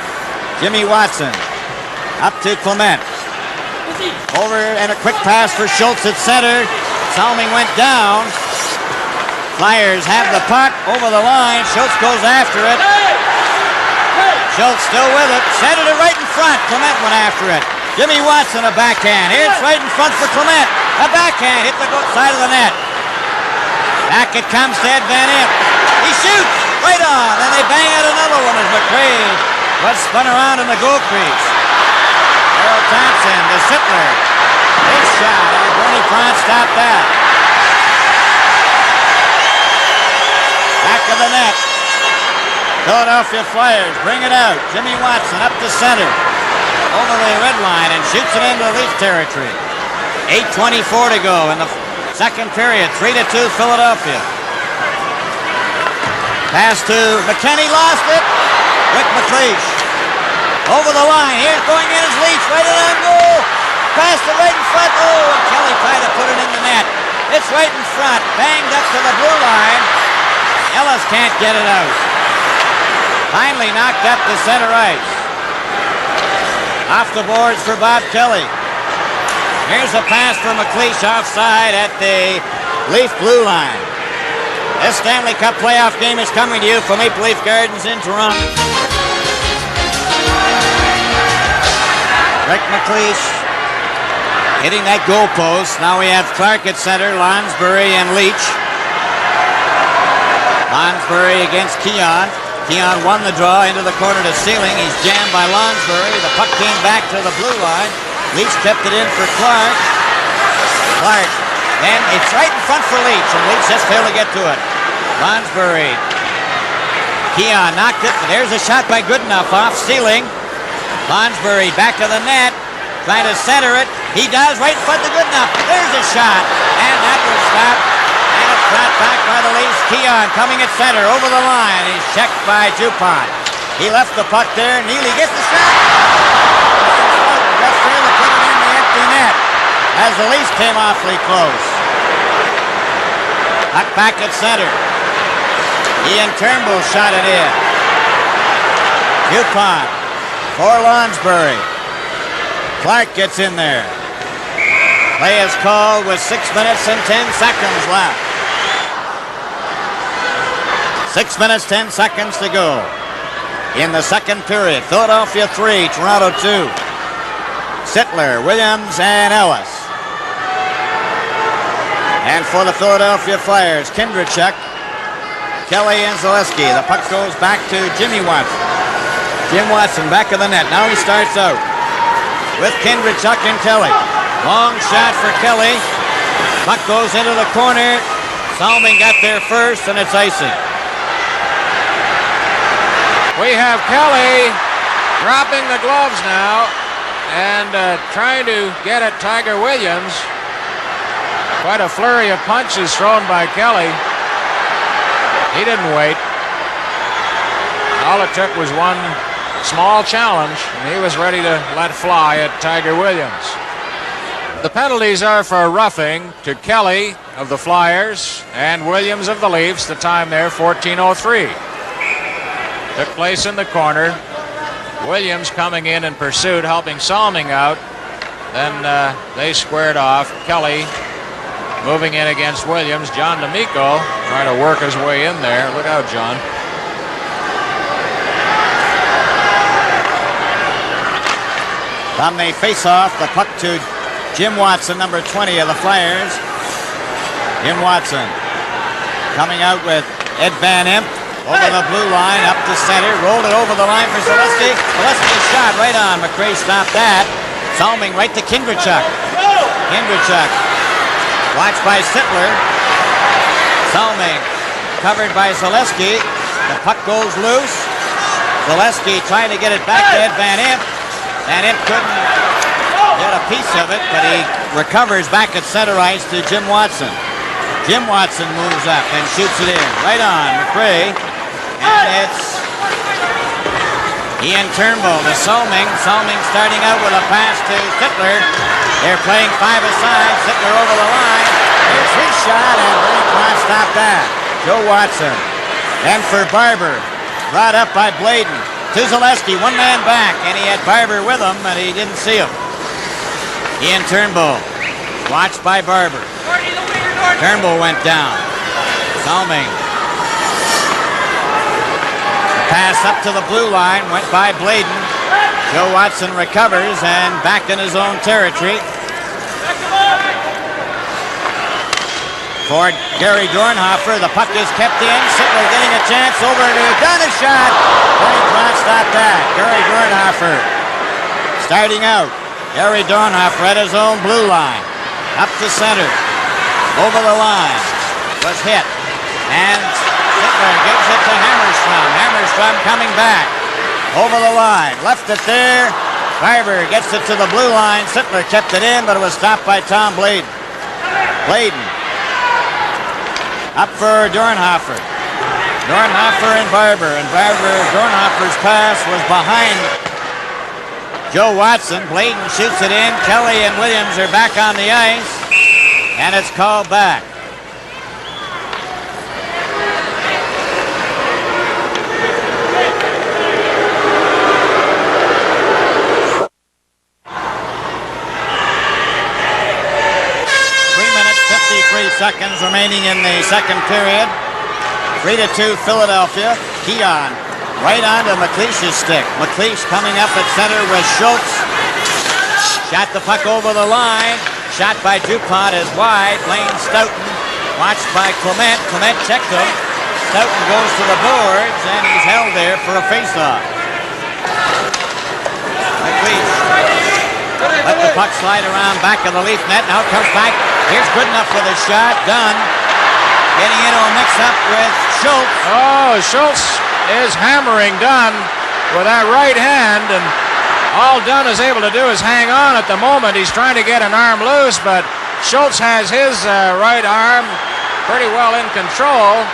Jimmy Watson up to Clement. Over and a quick pass for Schultz at center. Salming went down. Flyers have the puck over the line. Schultz goes after it. Schultz still with it. Centered it right in front. Clement went after it. Jimmy Watson a backhand. It's right in front for Clement. A backhand hit the side of the net. Back it comes to Ed Van Impe. He shoots right on, and they bang out another one as McRae was spun around in the goal crease. Earl Thompson to Sittler. Big shot, and Bernie Pratt stopped that. Back of the net. Philadelphia Flyers bring it out. Jimmy Watson up to center. Over the red line and shoots it into the Leaf territory. 8:24 to go in the second period. 3-2 Philadelphia. Pass to McKenny, lost it. Rick McLeish. Over the line. Here's going in as Leaf. Right on goal. Pass to right in front. Oh, and Kelly tried to put it in the net. It's right in front. Banged up to the blue line. Ellis can't get it out. Finally knocked up to center ice. Off the boards for Bob Kelly. Here's a pass for McLeish offside at the Leaf blue line. This Stanley Cup playoff game is coming to you from Maple Lif Gardens in Toronto. Rick McLeish hitting that goal post. Now we have Clark at center, Lonsbury and Leach. Lonsbury against Keon. Keon won the draw into the corner to Sealing. He's jammed by Lonsbury. The puck came back to the blue line. Leach kept it in for Clark. Clark. Then it's right in front for Leach, and Leach just failed to get to it. Lonsbury. Keon knocked it. There's a shot by Goodenough off Sealing. Lonsbury back to the net. Trying to center it. He does right in front of Goodenough. There's a shot. And that was stopped. And it's brought back by the Leafs. Keon coming at center over the line. He's checked by Dupont. He left the puck there. Neely gets the shot. Just failed to put it in the empty net as the Leafs came awfully close. Puck back at center. Ian Turnbull shot it in. Dupont for Lonsbury. Clark gets in there. Play is called with 6 minutes and 10 seconds left. 6 minutes, 10 seconds to go in the second period. Philadelphia 3, Toronto 2. Sittler, Uillьямс, and Ellis. And for the Philadelphia Flyers, Kindrachuk, Kelly, and Zaleski. The puck goes back to Jimmy Watson. Jim Watson back of the net. Now he starts out. with Kindred-Chuck and Kelly. Long shot for Kelly. Puck goes into the corner. Salming got there first, and it's icing. We have Kelly dropping the gloves now and trying to get at Tiger Williams. Quite a flurry of punches thrown by Kelly. He didn't wait. All it took was one small challenge, and he was ready to let fly at Tiger Williams. The penalties are for roughing to Kelly of the Flyers and Williams of the Leafs. The time there, 14:03. Took place in the corner. Williams coming in pursuit, helping Salming out. Then they squared off. Kelly moving in against Williams. John D'Amico trying to work his way in there. Look out, John. On the face-off, the puck to Jim Watson, number 20 of the Flyers. Jim Watson coming out with Ed Van Imp over the blue line, up to center, rolled it over the line for Zaleski. Zaleski's shot right on. McRae stopped that. Salming right to Kindred-Chuck. Kindred-Chuck watched by Sittler. Salming covered by Zaleski. The puck goes loose. Zaleski trying to get it back to Ed Van Imp. Van Imp couldn't get a piece of it, but he recovers back at center ice to Jim Watson. Jim Watson moves up and shoots it in. Right on, McRae. And it's Ian Turnbull to Salming. Salming starting out with a pass to Sittler. They're playing five aside. Sittler over the line. There's his shot, and Billy can't stop that. Joe Watson. And for Barber. Brought up by Blaiton. To Zaleski, one man back, and he had Barber with him, and he didn't see him. Ian Turnbull, watched by Barber. Turnbull went down. Salming. Pass up to the blue line, went by Blaiton. Joe Watson recovers and back in his own territory. For Gary Dornhoffer, the puck is kept in. Sittler getting a chance over to Dunn, a shot. Benny can't stop that. Gary Dornhoffer starting out. Gary Dornhoffer at his own blue line. Up to center. Over the line. Was hit. And Sittler gives it to Hammerstrom. Hammerstrom coming back. Over the line. Left it there. Barber gets it to the blue line. Sittler kept it in, but it was stopped by Tom Blaiton. Blaiton. Up for Dornhoffer. Dornhoffer and Barber. And Dornhoffer's pass was behind Joe Watson. Blaiton shoots it in. Kelly and Williams are back on the ice. And it's called back. Seconds remaining in the second period. 3-2 Philadelphia. Keon right onto McLeish's stick. McLeish coming up at center with Schultz. Shot the puck over the line. Shot by Dupont is wide. Blaine Stoughton watched by Clement. Clement checked him. Stoughton goes to the boards and he's held there for a faceoff. McLeish let the puck slide around back of the Leaf net. Now it comes back. Here's good enough for the shot. Dunn getting into a mix-up with Schultz. Oh, Schultz is hammering Dunn with that right hand, and all Dunn is able to do is hang on at the moment. He's trying to get an arm loose, but Schultz has his right arm pretty well in control.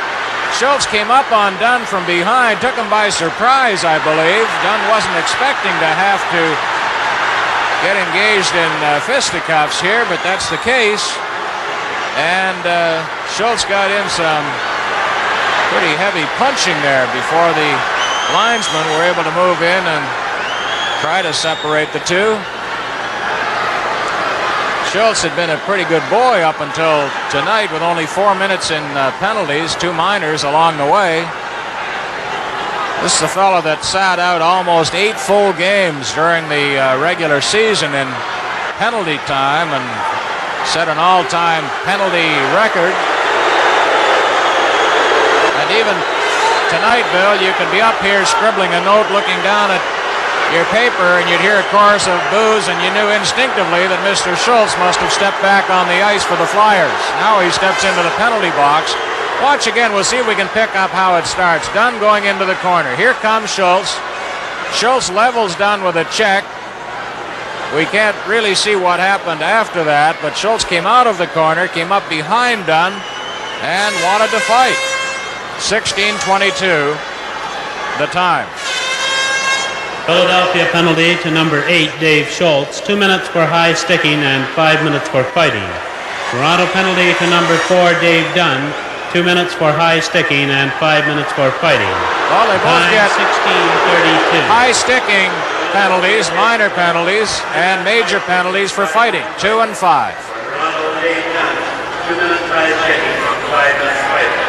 Schultz came up on Dunn from behind, took him by surprise, I believe. Dunn wasn't expecting to have to get engaged in fisticuffs here, but that's the case. And Schultz got in some pretty heavy punching there before the linesmen were able to move in and try to separate the two. Schultz had been a pretty good boy up until tonight with only 4 minutes in penalties, 2 minors along the way. This is a fellow that sat out almost 8 full games during the regular season in penalty time and set an all-time penalty record. And even tonight, Bill, you could be up here scribbling a note looking down at your paper and you'd hear a chorus of boos, and you knew instinctively that Mr. Schultz must have stepped back on the ice for the Flyers. Now he steps into the penalty box. Watch again. We'll see if we can pick up how it starts. Dunn going into the corner. Here comes Schultz. Schultz levels Dunn with a check. We can't really see what happened after that, but Schultz came out of the corner, came up behind Dunn, and wanted to fight. 16:22, the time. Philadelphia penalty to number 8, Dave Schultz. 2 minutes for high sticking and 5 minutes for fighting. Toronto penalty to number 4, Dave Dunn. 2 minutes for high sticking and 5 minutes for fighting. Well, they both get 16:32. high sticking penalties, minor penalties, and major penalties for fighting. 2 and 5. Toronto Dave Dunn. 2 minutes high sticking, 5 minutes fighting.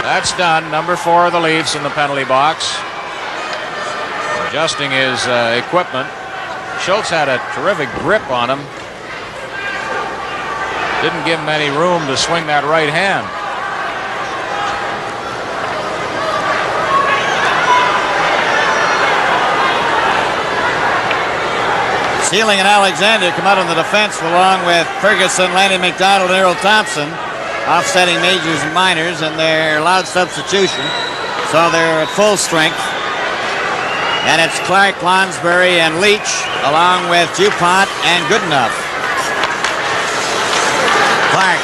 That's done. Number 4 of the Leafs in the penalty box, adjusting his equipment. Schultz had a terrific grip on him. Didn't give him any room to swing that right hand. Sealing and Alexander come out on the defense along with Ferguson, Lanny McDonald, and Earl Thompson, offsetting majors and minors, and they're allowed substitution, so they're at full strength. And it's Clark, Lonsbury, and Leach, along with Dupont and Goodenough. Clark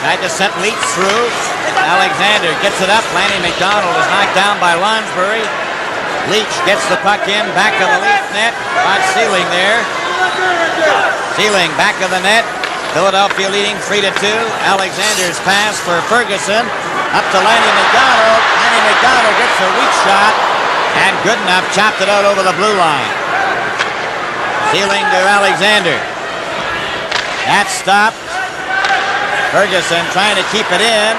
tried to set Leach through. Alexander gets it up. Lanny McDonald is knocked down by Lonsbury. Leach gets the puck in, back of the Leaf net. Not Sealing there. Sealing, back of the net. Philadelphia leading 3-2. Alexander's pass for Ferguson. Up to Lanny McDonald. Lanny McDonald gets a weak shot. And Goodenough chopped it out over the blue line. Sealing to Alexander. That stopped. Ferguson trying to keep it in.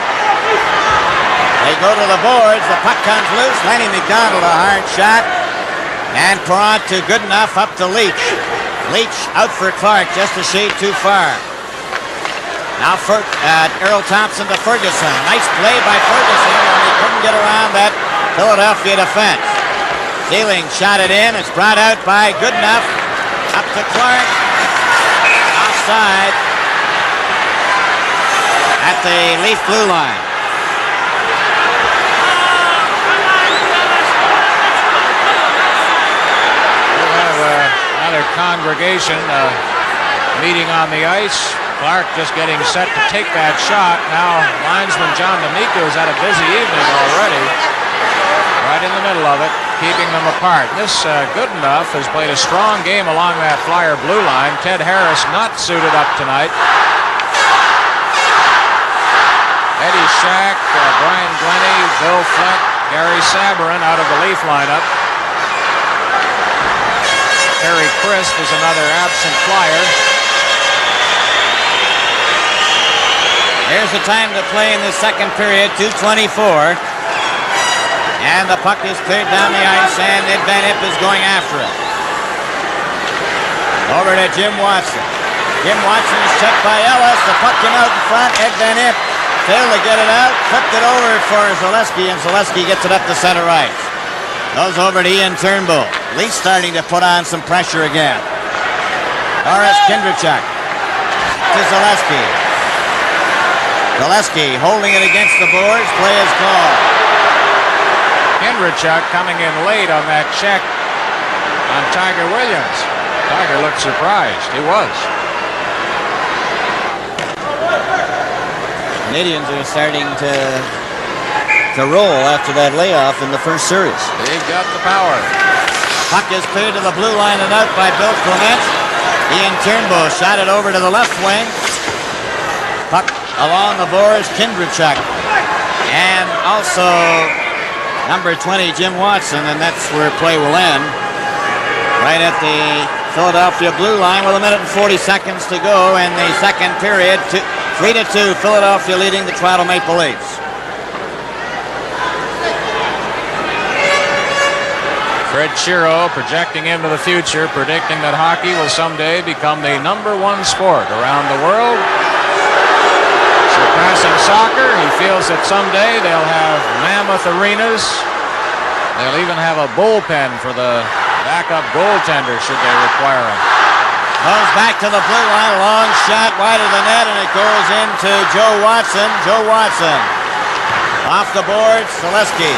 They go to the boards. The puck comes loose. Lanny McDonald, a hard shot. And Perrant to Goodenough, up to Leach. Leach out for Clark, just a shade too far. Now Earl Thompson to Ferguson. Nice play by Ferguson, and he couldn't get around that Philadelphia defense. Sealing shot it in. It's brought out by Goodenough. Up to Clark. Offside at the Leaf blue line. We'll have another congregation meeting on the ice. Clark just getting set to take that shot. Now linesman John D'Amico's had a busy evening already. Right in the middle of it, keeping them apart. This Goodenough has played a strong game along that Flyer blue line. Ted Harris not suited up tonight. Eddie Shack, Brian Glennie, Bill Fleck, Gary Sabarin out of the Leaf lineup. Terry Crisp is another absent Flyer. Here's the time to play in the second period, 2:24. And the puck is cleared down the ice, and Ed Van Ipp is going after it. Over to Jim Watson. Jim Watson is checked by Ellis. The puck came out in front. Ed Van Ipp failed to get it out. Flipped it over for Zaleski, and Zaleski gets it up to center right. Goes over to Ian Turnbull. Leafs starting to put on some pressure again. Horace Kindrachuk to Zaleski. Zaleski holding it against the boards. Play is called. Kindrachuk coming in late on that check on Tiger Williams. Tiger looked surprised. He was. Canadians are starting to roll after that layoff in the first series. They've got the power. Puck is cleared to the blue line and out by Bill Clement. Ian Turnbull shot it over to the left wing. Puck along the boards, Kindrachuk. And also number 20, Jim Watson, and that's where play will end. Right at the Philadelphia blue line with 1 minute and 40 seconds to go in the second period. 3-2, Philadelphia leading the Toronto Maple Leafs. Fred Shiro projecting into the future, predicting that hockey will someday become the #1 sport around the world, Passing soccer, he feels that someday they'll have mammoth arenas. They'll even have a bullpen for the backup goaltender should they require him. Goes back to the blue line, long shot wide of the net, and it goes into Joe Watson. Joe Watson off the board, Selesky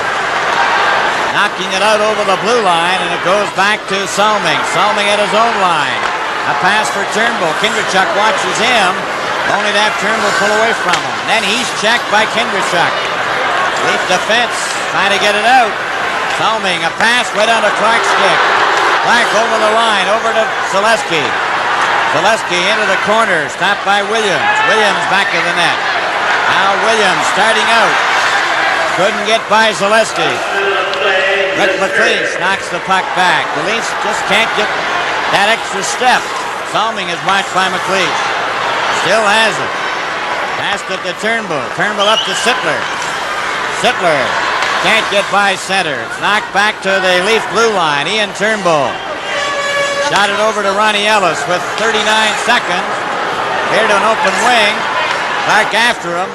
knocking it out over the blue line, and it goes back to Salming. Salming at his own line. A pass for Turnbull. Kindrachuk watches him, only to have Turnbull pull away from him. Then he's checked by Kindrachuk. Leaf defense trying to get it out. Salming, a pass right on the Clark's stick. Clark over the line, over to Selesky. Selesky into the corner, stopped by Williams. Williams back of the net. Now Williams starting out. Couldn't get by Selesky. Rick McLeish knocks the puck back. The Leafs just can't get that extra step. Salming is watched by McLeish. Still has it. Passed it to Turnbull. Turnbull up to Sittler. Sittler can't get by center. It's knocked back to the Leaf blue line. Ian Turnbull shot it over to Ronnie Ellis with 39 seconds. Here to an open wing. Clark after him.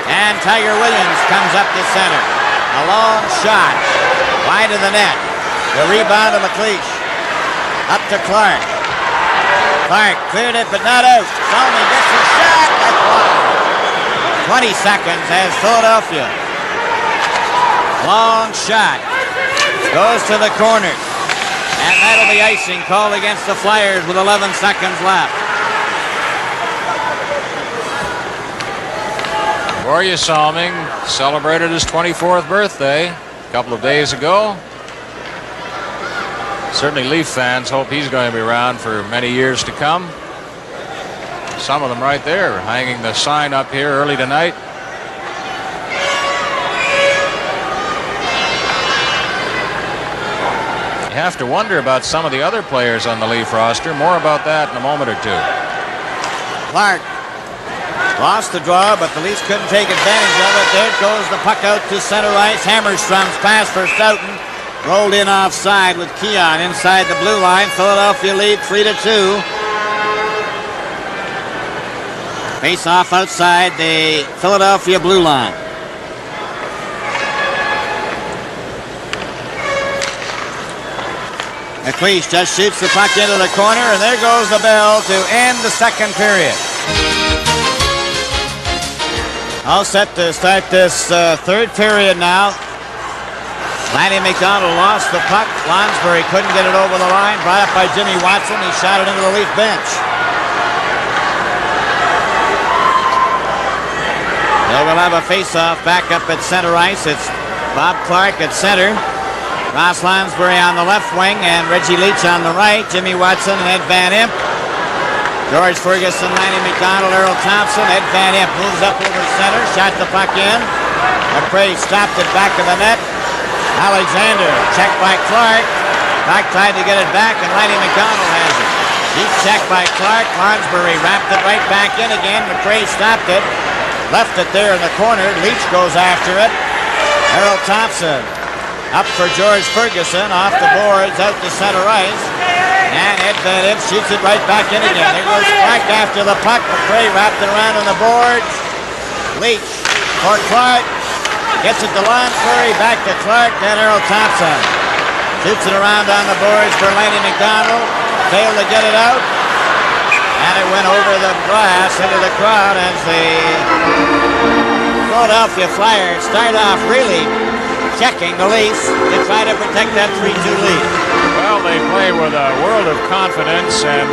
And Tiger Williams comes up to center. A long shot. Wide of the net. The rebound of McLeish. Up to Clark. Clark cleared it but not out. Salming gets a shot. That's one. 20 seconds has Philadelphia. Long shot. Goes to the corner. And that'll be icing called against the Flyers with 11 seconds left. Borje Salming celebrated his 24th birthday a couple of days ago. Certainly Leaf fans hope he's going to be around for many years to come. Some of them right there hanging the sign up here early tonight. You have to wonder about some of the other players on the Leaf roster. More about that in a moment or two. Clark lost the draw, but the Leafs couldn't take advantage of it. There goes the puck out to center ice. Hammerstrom's pass for Stoughton. Rolled in offside with Keon inside the blue line. Philadelphia lead 3-2. Face off outside the Philadelphia blue line. McLeish just shoots the puck into the corner, and there goes the bell to end the second period. All set to start this third period now. Lanny McDonald lost the puck. Lonsbury couldn't get it over the line. Brought up by Jimmy Watson. He shot it into the Leaf bench. They will have a face-off back up at center ice. It's Bob Clark at center. Ross Lonsbury on the left wing and Reggie Leach on the right. Jimmy Watson and Ed Van Imp. George Ferguson, Lanny McDonald, Earl Thompson. Ed Van Imp moves up over center. Shot the puck in. McRae stopped it back of the net. Alexander checked by Clark. Clark tried to get it back and Lanny McDonald has it. Deep check by Clark. Lonsbury wrapped it right back in again. McRae stopped it. Left it there in the corner. Leach goes after it. Earl Thompson up for George Ferguson, off the boards, out to center ice. And Ed Van Imp shoots it right back in again. There goes Clark after the puck. McRae wrapped it around on the boards. Leach for Clark. Gets it to Lonsbury, back to Clark, then Earl Thompson. Shoots it around on the boards for Lanny McDonald. Failed to get it out. And it went over the glass into the crowd as the Philadelphia Flyers start off really checking the Leafs to try to protect that 3-2 lead. Well, they play with a world of confidence and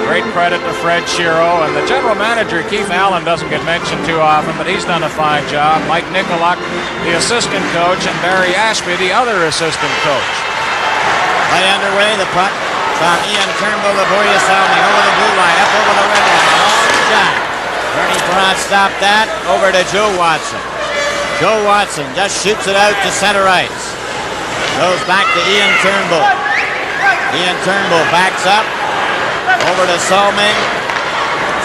great credit to Fred Shiro. And the general manager, Keith Allen, doesn't get mentioned too often, but he's done a fine job. Mike Nicolak, the assistant coach, and Barry Ashby, the other assistant coach. Right underway, the puck from Ian Turnbull to Borje Salming over the blue line, up over the red line. Long shot. Bernie Perrant stopped that. Over to Joe Watson. Joe Watson just shoots it out to center ice. Goes back to Ian Turnbull. Ian Turnbull backs up. Over to Salming.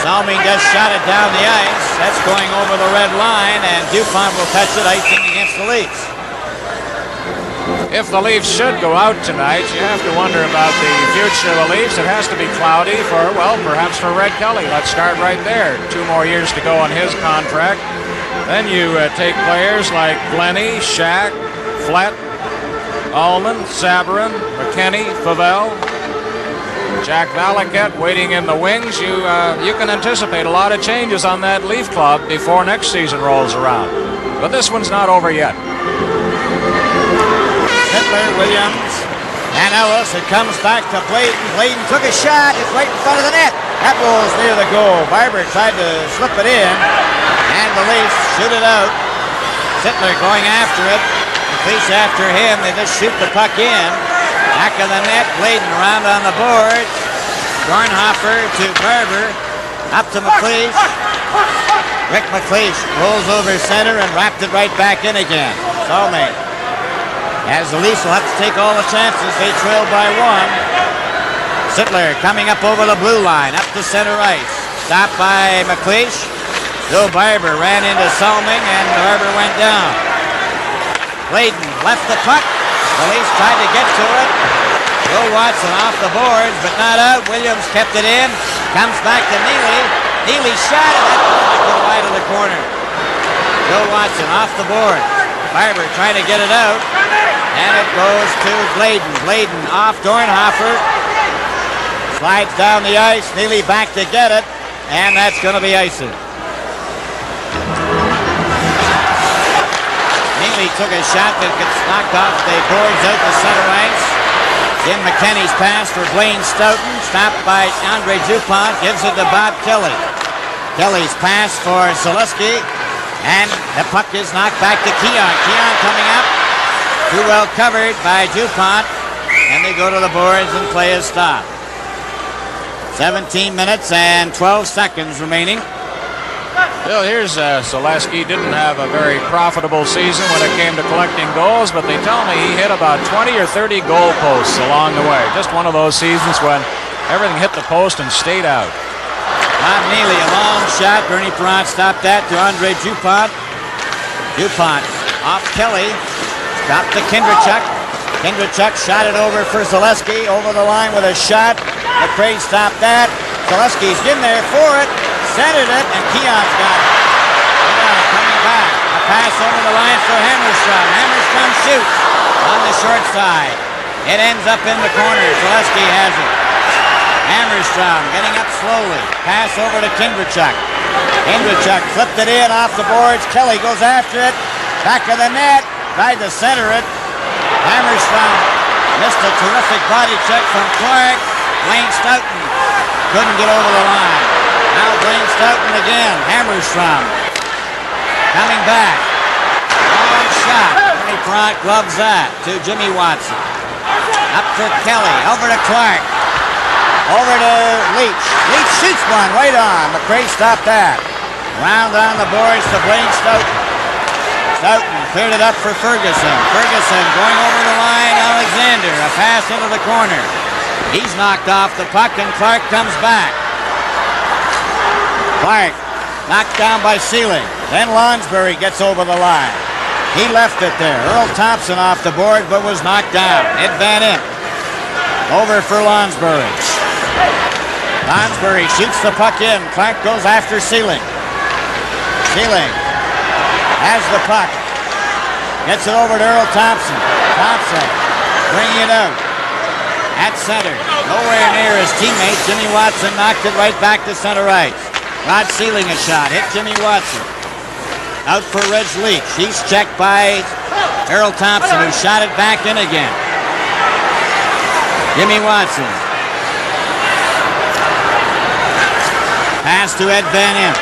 Salming just shot it down the ice. That's going over the red line, and Dupont will touch it, icing against the Leafs. if the Leafs should go out tonight, you have to wonder about the future of the Leafs. It has to be cloudy for, well, perhaps for Red Kelly. Let's start right there. 2 more years to go on his contract. Then you take players like Glennie, Shack, Flett, Allman, Sabourin, McKinney, Favell, Jack Valaket waiting in the wings. You can anticipate a lot of changes on that Leaf club before next season rolls around. But this one's not over yet. Hitler, Uillams, and Ellis. It comes back to Blade. Blade took a shot. It's right in front of the net. That ball's near the goal. Barber tried to slip it in, and the Leafs shoot it out. Hitler going after it. The Leafs after him. They just shoot the puck in. Back of the net. Blade around on the board. Dornhofer to Barber. Up to McLeish. Rick McLeish rolls over center and wrapped it right back in again. Salming. As the Leafs will have to take all the chances. They trail by 1. Sittler coming up over the blue line, up to center ice. Stopped by McLeish. Joe Barber ran into Salming, and Barber went down. Clayton left the puck. The Leafs tried to get to it. Joe Watson off the boards, but not out. Uillams kept it in. Comes back to Neely. Neely shot it. That wide of the corner. Joe Watson off the board. Barber trying to get it out. And it goes to Blade. Blade off Dornhoffer. Slides down the ice. Neely back to get it. And that's going to be icing. Neely took a shot that gets knocked off the boards out to center ice. Jim McKenny's pass for Blaine Stoughton. Stopped by Andre Dupont. Gives it to Bob Kelly. Kelly's pass for Zaleski. And the puck is knocked back to Keon. Keon coming up. Too well covered by Dupont. And they go to the boards and play a stop. 17 minutes and 12 seconds remaining. Bill, here's Zaleski. Didn't have a very profitable season when it came to collecting goals, but they tell me he hit about 20 or 30 goal posts along the way. Just one of those seasons when everything hit the post and stayed out. Bob Neely, a long shot. Bernie Perrant stopped that to Andre Dupont. Dupont off Kelly. Stopped to Kindrachuk. Kindrachuk shot it over for Zaleski. Over the line with a shot. McRae stopped that. Zaleski's in there for it. Centered it, and Keon's got it. Keon coming back. A pass over the line for Hammerstrom. Hammerstrom shoots on the short side. It ends up in the corner. Zaleski has it. Hammerstrom getting up slowly. Pass over to Kindrachuk. Kindrachuk flipped it in off the boards. Kelly goes after it. Back of the net. Tried to center it. Hammerstrom missed a terrific body check from Clark. Blaine Stoughton couldn't get over the line. Now Blaine Stoughton again. Hammerstrom coming back. Long shot. Bernie Perrant gloves that to Jimmy Watson. Up to Kelly. Over to Clark. Over to Leach. Leach shoots one right on. McRae stopped that. Round on the boards to Blaine Stoughton. Stoughton cleared it up for Ferguson. Ferguson going over the line. Alexander. A pass into the corner. He's knocked off the puck, and Clark comes back. Clark knocked down by Sealing. Then Lonsbury gets over the line. He left it there. Earl Thompson off the board, but was knocked down. Ed Van Imp over for Lonsbury. Lonsbury shoots the puck in. Clark goes after Sealing. Sealing has the puck. Gets it over to Earl Thompson. Thompson bringing it out. At center, nowhere near his teammate. Jimmy Watson knocked it right back to center ice. Rod Sealing a shot, hit Jimmy Watson. Out for Reg Leach. He's checked by Earl Thompson, who shot it back in again. Jimmy Watson. Pass to Ed Van Imp.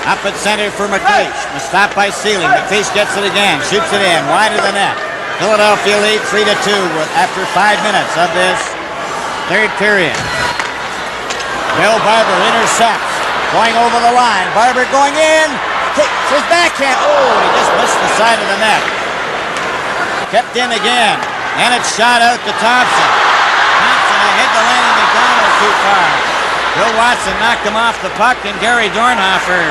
Up at center for McLeish. Stopped by Sealing. McLeish gets it again, shoots it in, wide of the net. Philadelphia lead 3-2 after 5 minutes of this third period. Bill Barber intercepts, going over the line. Barber going in, his backhand. Oh, he just missed the side of the net. Kept in again, and it's shot out to Thompson. Thompson hit the Lanny McDonald too far. Bill Watson knocked him off the puck, and Gary Dornhoffer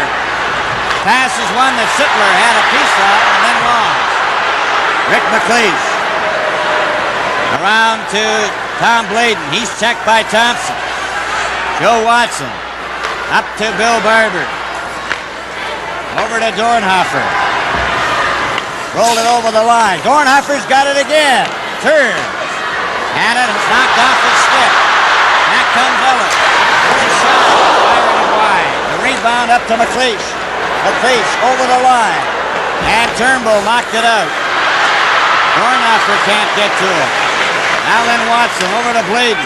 passes one that Sittler had a piece of and then lost. Rick McLeish. Around to Tom Blade. He's checked by Thompson. Joe Watson. Up to Bill Barber. Over to Dornhofer. Rolled it over the line. Dornhofer's got it again. Turns. And it's knocked off his stick. Back comes Ellis. Good shot. Fired it wide. The rebound up to McLeish. McLeish over the line. And Turnbull knocked it out. Dornhofer can't get to it. Now then Watson over to Blade.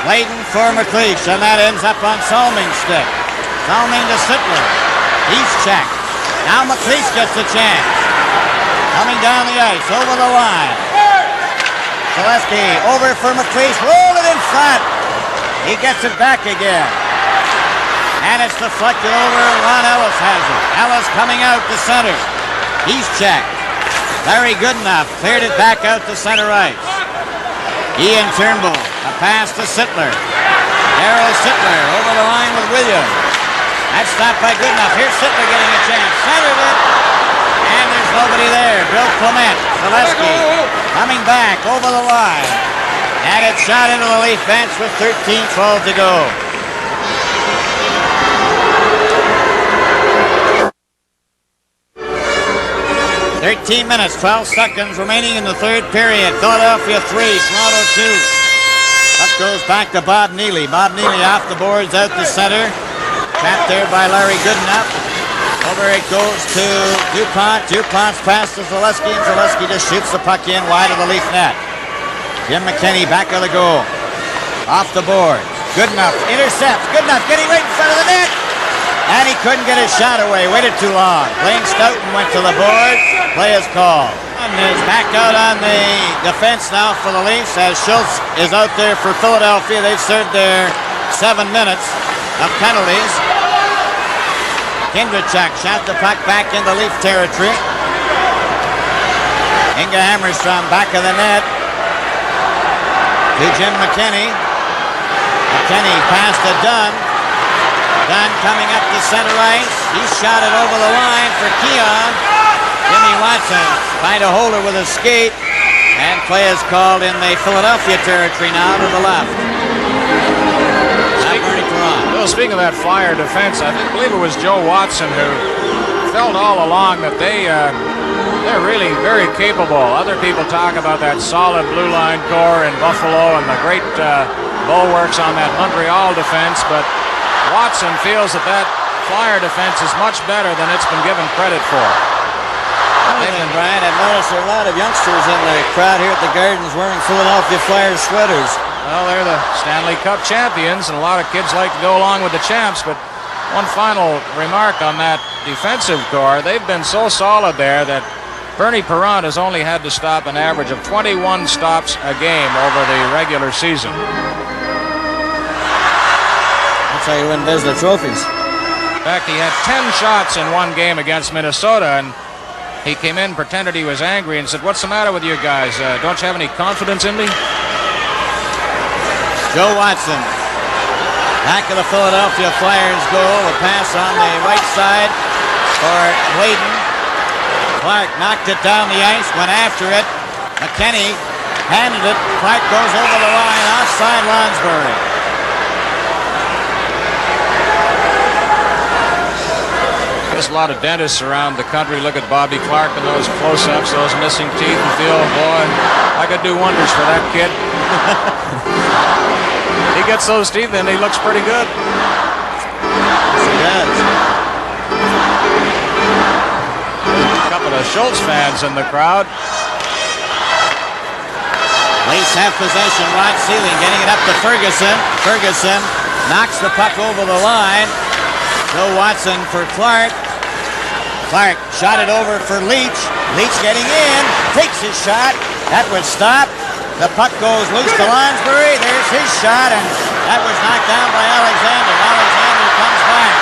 Blade for McLeish. And that ends up on Salming's stick. Salming to Sittler. He's checked. Now McLeish gets a chance. Coming down the ice, over the line. Zaleski over for McLeish. Roll it in front. He gets it back again. And it's deflected over. Ron Ellis has it. Ellis coming out to center. He's checked. Larry Goodenough cleared it back out to center ice. Ian Turnbull. A pass to Sittler. Darryl Sittler over the line with Williams. That's stopped by Goodenough. Here's Sittler getting a chance. Centered it. And there's nobody there. Bill Clement. Zaleski coming back over the line. And it's shot into the Leaf bench with 13:12 to go. "13 minutes, 12 seconds remaining in the third period. Philadelphia 3, Toronto 2. Puck goes back to Bob Neely. Bob Neely off the boards out to center. Trapped there by Larry Goodenough. Over it goes to Dupont. Dupont's pass to Zaleski, and Zaleski just shoots the puck in wide of the Leaf net. Jim McKinney back of the goal. Off the board. Goodenough intercepts. Goodenough getting right in front of the net. And he couldn't get his shot away. Waited too long. Blaine Stoughton went to the board. Play is called. And is back out on the defense now for the Leafs as Schultz is out there for Philadelphia. They've served their 7 minutes of penalties. Kindrachuk shot the puck back into Leaf territory. Inga Hammerstrom back of the net to Jim McKinney. McKinney passed to Dunn. Dunn coming up to center ice. He shot it over the line for Keon. Jimmy Watson trying to hold it with a skate. And play is called in the Philadelphia territory now to the left. Well, speaking of that Flyer defense, I believe it was Joe Watson who felt all along that they're really very capable. Other people talk about that solid blue line core in Buffalo and the great bulwarks on that Montreal defense, but Watson feels that Flyer defense is much better than it's been given credit for. Brian, I've noticed there are a lot of youngsters in the crowd here at the Gardens wearing Philadelphia Flyers sweaters. Well, they're the Stanley Cup champions, and a lot of kids like to go along with the champs, but one final remark on that defensive core. They've been so solid there that Bernie Perron has only had to stop an average of 21 stops a game over the regular season. That's how you win Vezina trophies. In fact, he had 10 shots in one game against Minnesota, and he came in, pretended he was angry, and said, "What's the matter with you guys? Don't you have any confidence in me?" Joe Watson, back of the Philadelphia Flyers goal. A pass on the right side for Bladen. Clark knocked it down the ice, went after it. McKinney handed it. Clark goes over the line, offside Lonsbury. There's a lot of dentists around the country look at Bobby Clark and those close-ups, those missing teeth, and feel, boy, I could do wonders for that kid. He gets those teeth in, he looks pretty good. Yes, he does. A couple of Schultz fans in the crowd. Leafs have possession. Rod Sealing getting it up to Ferguson. Ferguson knocks the puck over the line. Joe Watson for Clark. Clark shot it over for Leach. Leach getting in. Takes his shot. That was stopped. The puck goes loose to Lonsbury. There's his shot, and that was knocked down by Alexander. Alexander comes back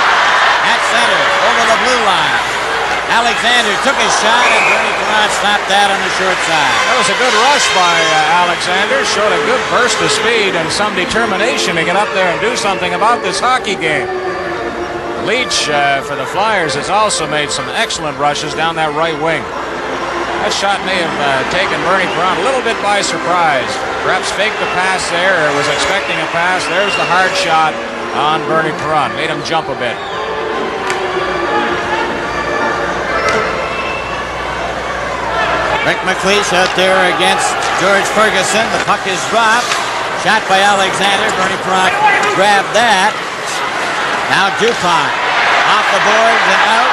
at center over the blue line. Alexander took his shot, and Bernie Perron stopped that on the short side. That was a good rush by Alexander. Showed a good burst of speed and some determination to get up there and do something about this hockey game. Leach for the Flyers has also made some excellent rushes down that right wing. That shot may have taken Bernie Perron a little bit by surprise. Perhaps faked the pass there, or was expecting a pass. There's the hard shot on Bernie Perron. Made him jump a bit. Rick McLeish out there against George Ferguson. The puck is dropped. Shot by Alexander. Bernie Perron grabbed that. Now Dupont off the boards and out.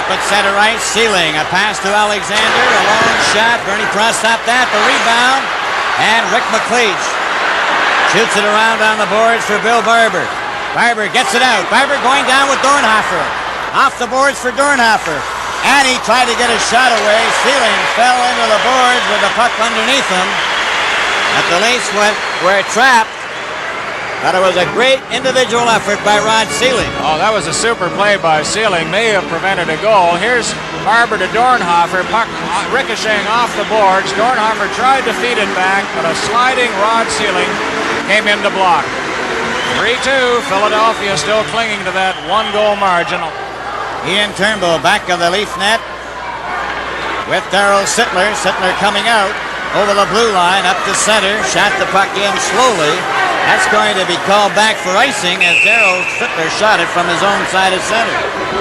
Up at center ice, Sealing. A pass to Alexander. A long shot. Bernie Perron stopped that. The rebound. And Rick McLeish shoots it around on the boards for Bill Barber. Barber gets it out. Barber going down with Dornhofer. Off the boards for Dornhoffer. And he tried to get his shot away. Sealing fell into the boards with the puck underneath him. But the Leafs were trapped. But it was a great individual effort by Rod Sealing. Oh, that was a super play by Sealing. May have prevented a goal. Here's Barber to Dornhoffer. Puck ricocheting off the boards. Dornhoffer tried to feed it back, but a sliding Rod Sealing came in to block. 3-2. Philadelphia still clinging to that one-goal margin. Ian Turnbull back of the Leaf net with Darryl Sittler. Sittler coming out over the blue line up to center. Shot the puck in slowly. That's going to be called back for icing as Darryl Sittler shot it from his own side of center.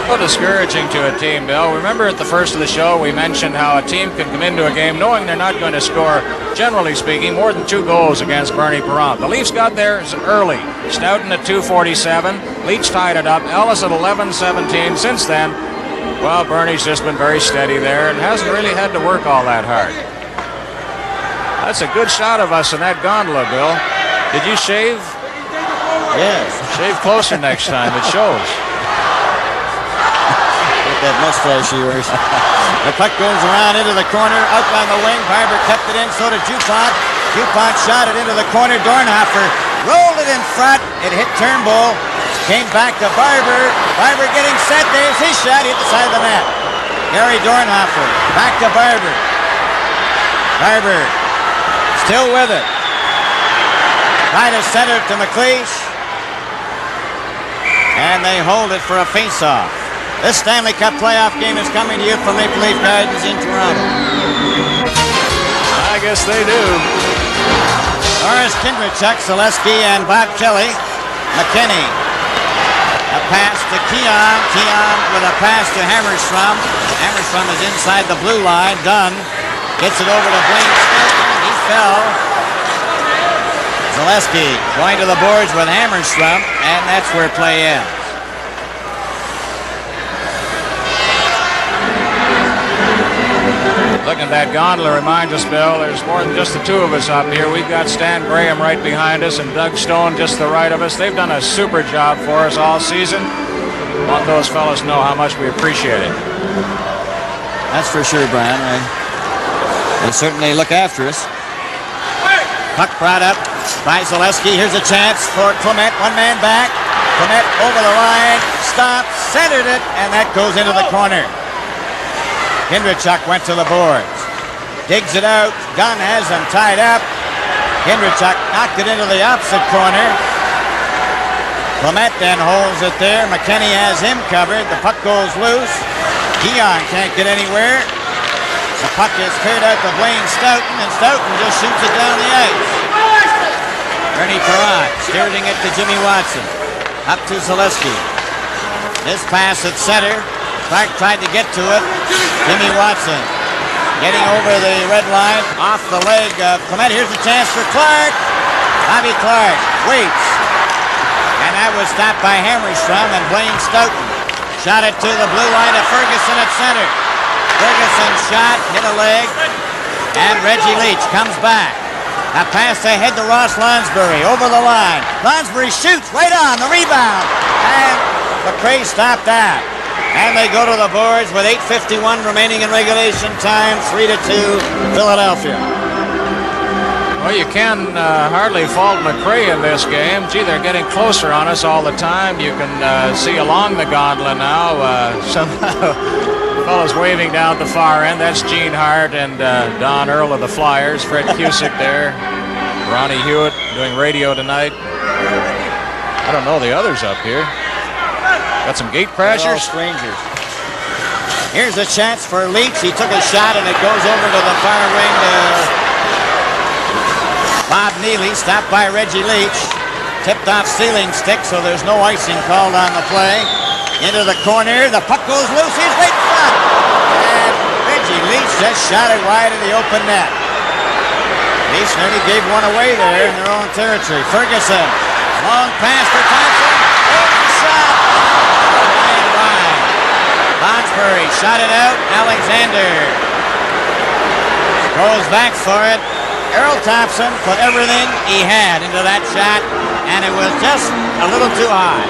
So discouraging to a team, Bill. Remember at the first of the show we mentioned how a team can come into a game knowing they're not going to score, generally speaking, more than 2 goals against Bernie Perron. The Leafs got there early. Stoughton at 2:47. Leach tied it up. Ellis at 11:17. Since then, well, Bernie's just been very steady there and hasn't really had to work all that hard. That's a good shot of us in that gondola, Bill. Did you shave? Yes. Shave closer next time. It shows. With that mustache of yours. The puck goes around into the corner, out on the wing. Barber kept it in, so did Dupont. Dupont shot it into the corner. Dornhoffer rolled it in front. It hit Turnbull. Came back to Barber. Barber getting set. There's his shot. Hit the side of the net. Gary Dornhoffer. Back to Barber. Barber still with it. Try to center to McLeish. And they hold it for a face-off. This Stanley Cup playoff game is coming to you from Maple Lif Gardens in Toronto. I guess they do. Norris, Kindrachuk, Zaleski, and Bob Kelly. McKinney. A pass to Keon. Keon with a pass to Hammerstrom. Hammerstrom is inside the blue line. Dunn gets it over to Blaine Stoughton. He fell. Zaleski going to the boards with Hammerstrom, and that's where play ends. Looking at that gondola reminds us, Bill, there's more than just the 2 of us up here. We've got Stan Graham right behind us and Doug Stone just to the right of us. They've done a super job for us all season. Want those fellas to know how much we appreciate it. That's for sure, Brian. They certainly look after us. Puck brought up by Zaleski. Here's a chance for Clement. One man back. Clement over the line. Stopped. Centered it. And that goes into the corner. Kindrachuk went to the boards. Digs it out. Gunn has him tied up. Kindrachuk knocked it into the opposite corner. Clement then holds it there. McKinney has him covered. The puck goes loose. Keon can't get anywhere. The puck is cleared out to Blaine Stoughton, and Stoughton just shoots it down the ice. Bernie Perron steering it to Jimmy Watson. Up to Zaleski. This pass at center. Clark tried to get to it. Jimmy Watson getting over the red line off the leg of Clement. Here's a chance for Clark. Bobby Clark waits. And that was stopped by Hammerstrom, and Blaine Stoughton shot it to the blue line of Ferguson at center. Ferguson shot, hit a leg, and Reggie Leach comes back. A pass ahead to Ross Lonsbury over the line. Lonsbury shoots right on the rebound, and McRae stopped that. And they go to the boards with 8:51 remaining in regulation time. 3-2 Philadelphia. Well, you can hardly fault McRae in this game. Gee, they're getting closer on us all the time. You can see along the gondola now some fellas waving down at the far end. That's Gene Hart and Don Earl of the Flyers. Fred Cusick there. Ronnie Hewitt doing radio tonight. I don't know the others up here. Got some gate crashers. They're all strangers. Here's a chance for Leach. He took a shot and it goes over to the far wing to Bob Neely, stopped by Reggie Leach. Tipped off ceiling stick, so there's no icing called on the play. Into the corner, the puck goes loose, he's right in front. And Reggie Leach just shot it wide of the open net. Leach nearly gave one away there in their own territory. Ferguson, long pass for Thompson. There's the shot. Wide, wide. Bonsbury shot it out. Alexander goes back for it. Earl Thompson put everything he had into that shot, and it was just a little too high.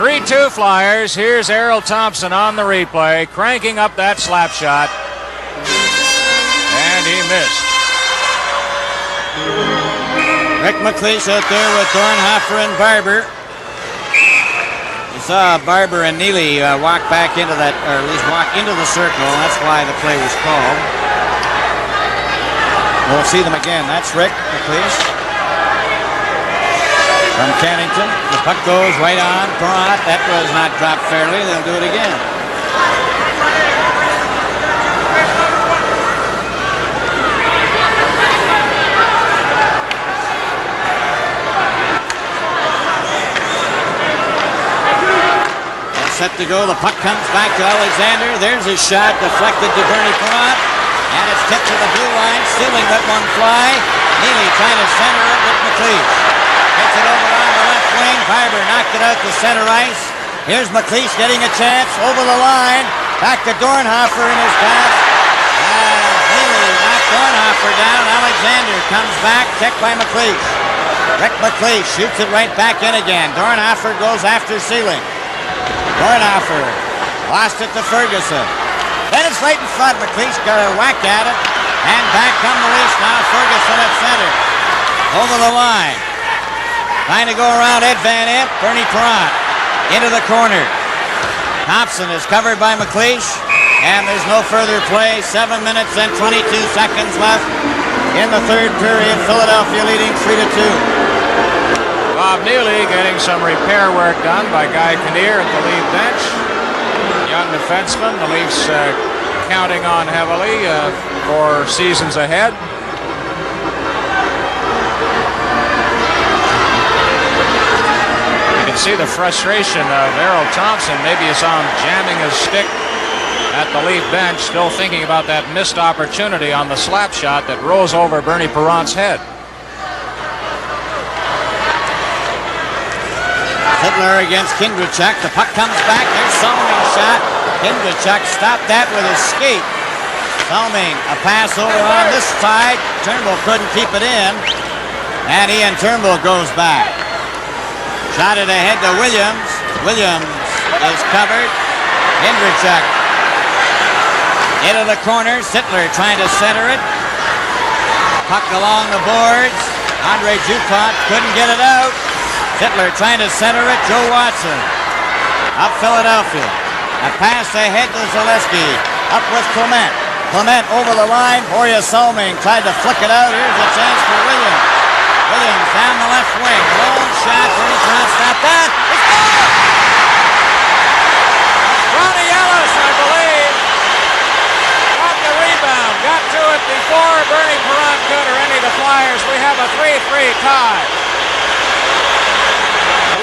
3-2 Flyers. Here's Earl Thompson on the replay, cranking up that slap shot. And he missed. Rick McLeish out there with Dornhoffer and Barber. You saw Barber and Neely walk back into that, or at least walk into the circle, and that's why the play was called. We'll see them again. That's Rick McLeish from Cannington. The puck goes right on. Perrott. That was not dropped fairly. They'll do it again. Set to go. The puck comes back to Alexander. There's his shot. Deflected to Bernie Perrott. And it's tipped to the blue line. Stealing that one fly. Neely trying to center it with McLeish. Gets it over on the left wing. Barber knocked it out to center ice. Here's McLeish getting a chance. Over the line. Back to Dornhoffer in his pass. Neely knocked Dornhoffer down. Alexander comes back. Checked by McLeish. Rick McLeish shoots it right back in again. Dornhoffer goes after Sealing. Dornhoffer lost it to Ferguson. Then it's right in front. McLeish got a whack at it. And back come the Leafs now. Ferguson at center. Over the line. Trying to go around Ed Van Imp. Bernie Perrott into the corner. Thompson is covered by McLeish. And there's no further play. 7 minutes and 22 seconds left in the third period. Philadelphia leading 3-2. Bob Neely getting some repair work done by Guy Kinnear at the Leaf bench. Young defenseman, the Leafs counting on heavily for seasons ahead. You can see the frustration of Earl Thompson. Maybe you saw him jamming his stick at the Leaf bench, still thinking about that missed opportunity on the slap shot that rose over Bernie Perrott's head. Hitler against Kindrachuk. The puck comes back. There's Salming's shot. Kindrachuk stopped that with his skate. Salming, a pass over on this side. Turnbull couldn't keep it in. And Ian Turnbull goes back. Shot it ahead to Williams. Williams is covered. Kindrachuk into the corner. Sittler trying to center it. Puck along the boards. Andre Dupont couldn't get it out. Sittler trying to center it. Joe Watson. Up Philadelphia. A pass ahead to Zaleski. Up with Clement. Clement over the line. Borje Salming tried to flick it out. Here's a chance for Williams. Williams down the left wing. Long shot. Bernie Perrott stopped that. It's gone! Ronnie Ellis, I believe, got the rebound. Got to it before Bernie Perrott could or any of the Flyers. We have a 3-3 tie.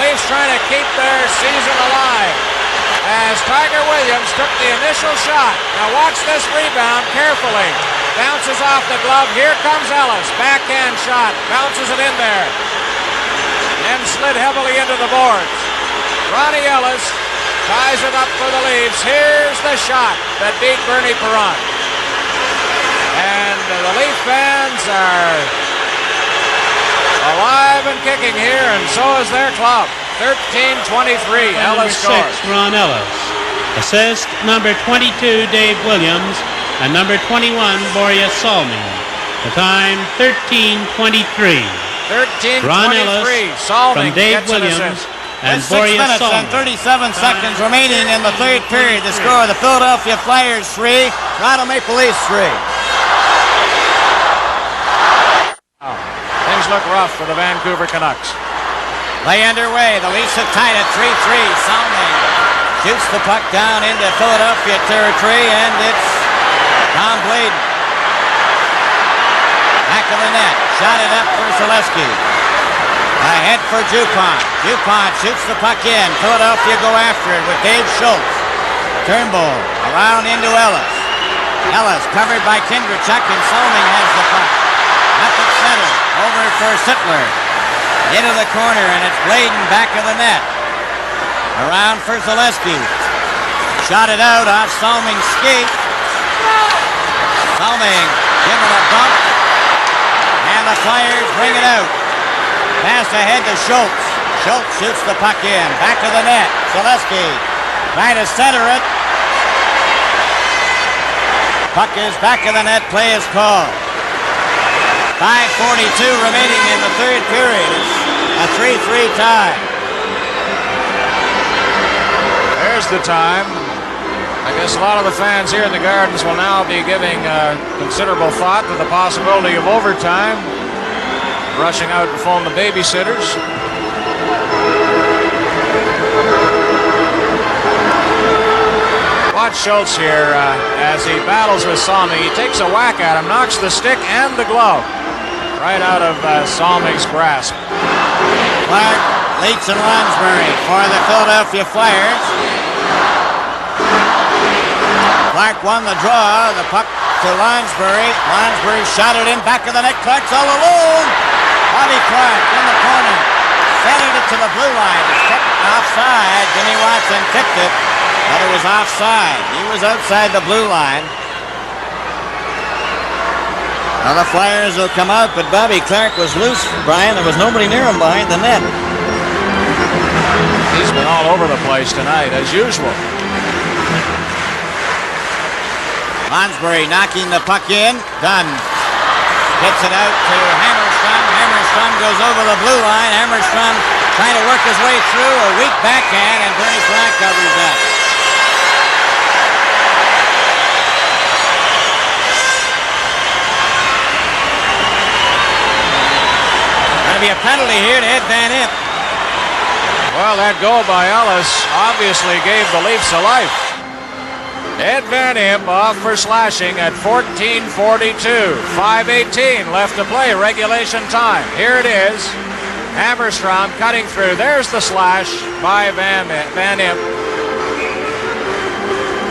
Leafs trying to keep their season alive as Tiger Williams took the initial shot. Now watch this rebound carefully. Bounces off the glove. Here comes Ellis. Backhand shot. Bounces it in there. Then slid heavily into the boards. Ronnie Ellis ties it up for the Leafs. Here's the shot that beat Bernie Perrott. And the Leaf fans are alive and kicking here, and so is their club. 13-23. Ellis scores. Number 6, Ron Ellis. Assist number 22, Dave Williams, and number 21, Borje Salming. The time 13:23. 13:23. Ron Ellis Salming from Dave gets an Williams assist. and With 6 Borje minutes and Salming. 37 seconds remaining in the third period to score the Philadelphia Flyers 3, Toronto Maple Leafs 3. Things look rough for the Vancouver Canucks. Play underway. The Leafs have tied at 3-3. Salming shoots the puck down into Philadelphia territory, and it's Tom Blade. Back of the net, shot it up for Zaleski. Ahead for Dupont. Dupont shoots the puck in. Philadelphia go after it with Dave Schultz. Turnbull around into Ellis. Ellis covered by Kindrachuk, and Salming has the puck. Up at center, over for Sittler. Into the corner, and it's Blade in back of the net. Around for Zaleski. Shot it out off Salming's skate. Salming giving a bump. And the Flyers bring it out. Pass ahead to Schultz. Schultz shoots the puck in. Back of the net. Zaleski trying to center it. Puck is back of the net. Play is called. 5:42 remaining in the third period. It's a 3-3 tie. There's the time. I guess a lot of the fans here in the Gardens will now be giving considerable thought to the possibility of overtime. Rushing out to phone the babysitters. Watch Schultz here as he battles with Salming. He takes a whack at him, knocks the stick and the glove right out of Salming's grasp. Clark, Leitz, and Lansbury for the Philadelphia Flyers. Clark won the draw. The puck to Lansbury. Lansbury shot it in back of the net. Clark's all alone. Bobby Clark in the corner. Centered it to the blue line. It's tipped offside. Jimmy Watson tipped it, but it was offside. He was outside the blue line. Now the Flyers will come out, but Bobby Clark was loose, Brian. There was nobody near him behind the net. He's been all over the place tonight, as usual. Lansbury knocking the puck in. Dunn gets it out to Hammerstrom. Hammerstrom goes over the blue line. Hammerstrom trying to work his way through. A weak backhand, and Bernie Frank covers that. Going to be a penalty here to Ed Van Impe. Well, that goal by Ellis obviously gave the Leafs a life. Ed Van Impe off for slashing at 14:42. 5:18 left to play, regulation time. Here it is. Hammerstrom cutting through. There's the slash by Van Impe.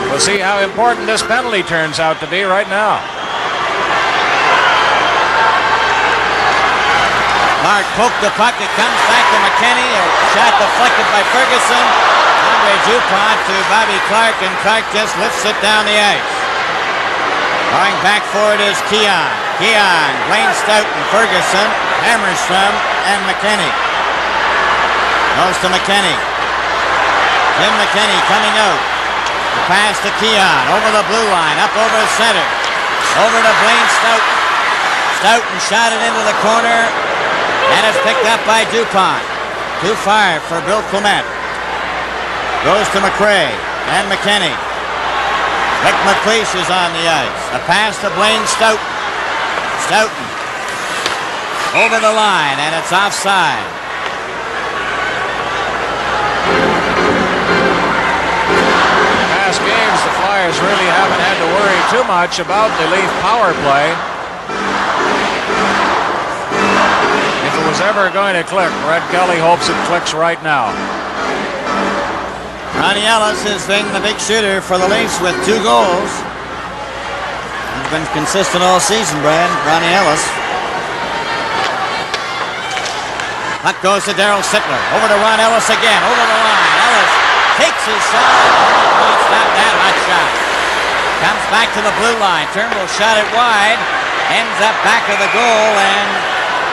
We'll see how important this penalty turns out to be right now. Clark poked the puck. It comes back to McKinney. A shot deflected by Ferguson. Andre Dupont to Bobby Clark, and Clark just lifts it down the ice. Going back for it is Keon. Keon, Blaine Stoughton, Ferguson, Hammerstrom, and McKinney. Goes to McKinney. Jim McKinney coming out. The pass to Keon. Over the blue line. Up over the center. Over to Blaine Stoughton. Stoughton shot it into the corner. And it's picked up by Dupont. Too far for Bill Clement. Goes to McRae and McKinney. Rick McLeish is on the ice. A pass to Blaine Stoughton. Stoughton over the line, and it's offside. Past games, the Flyers really haven't had to worry too much about the Leaf power play. If it was ever going to click, Red Kelly hopes it clicks right now. Ronnie Ellis has been the big shooter for the Leafs with 2 goals. He's been consistent all season, Brian. Ronnie Ellis. Puck goes to Darryl Sittler. Over to Ron Ellis again. Over the line. Ellis takes his shot. Won't stop that hot shot. Comes back to the blue line. Turnbull shot it wide. Ends up back of the goal, and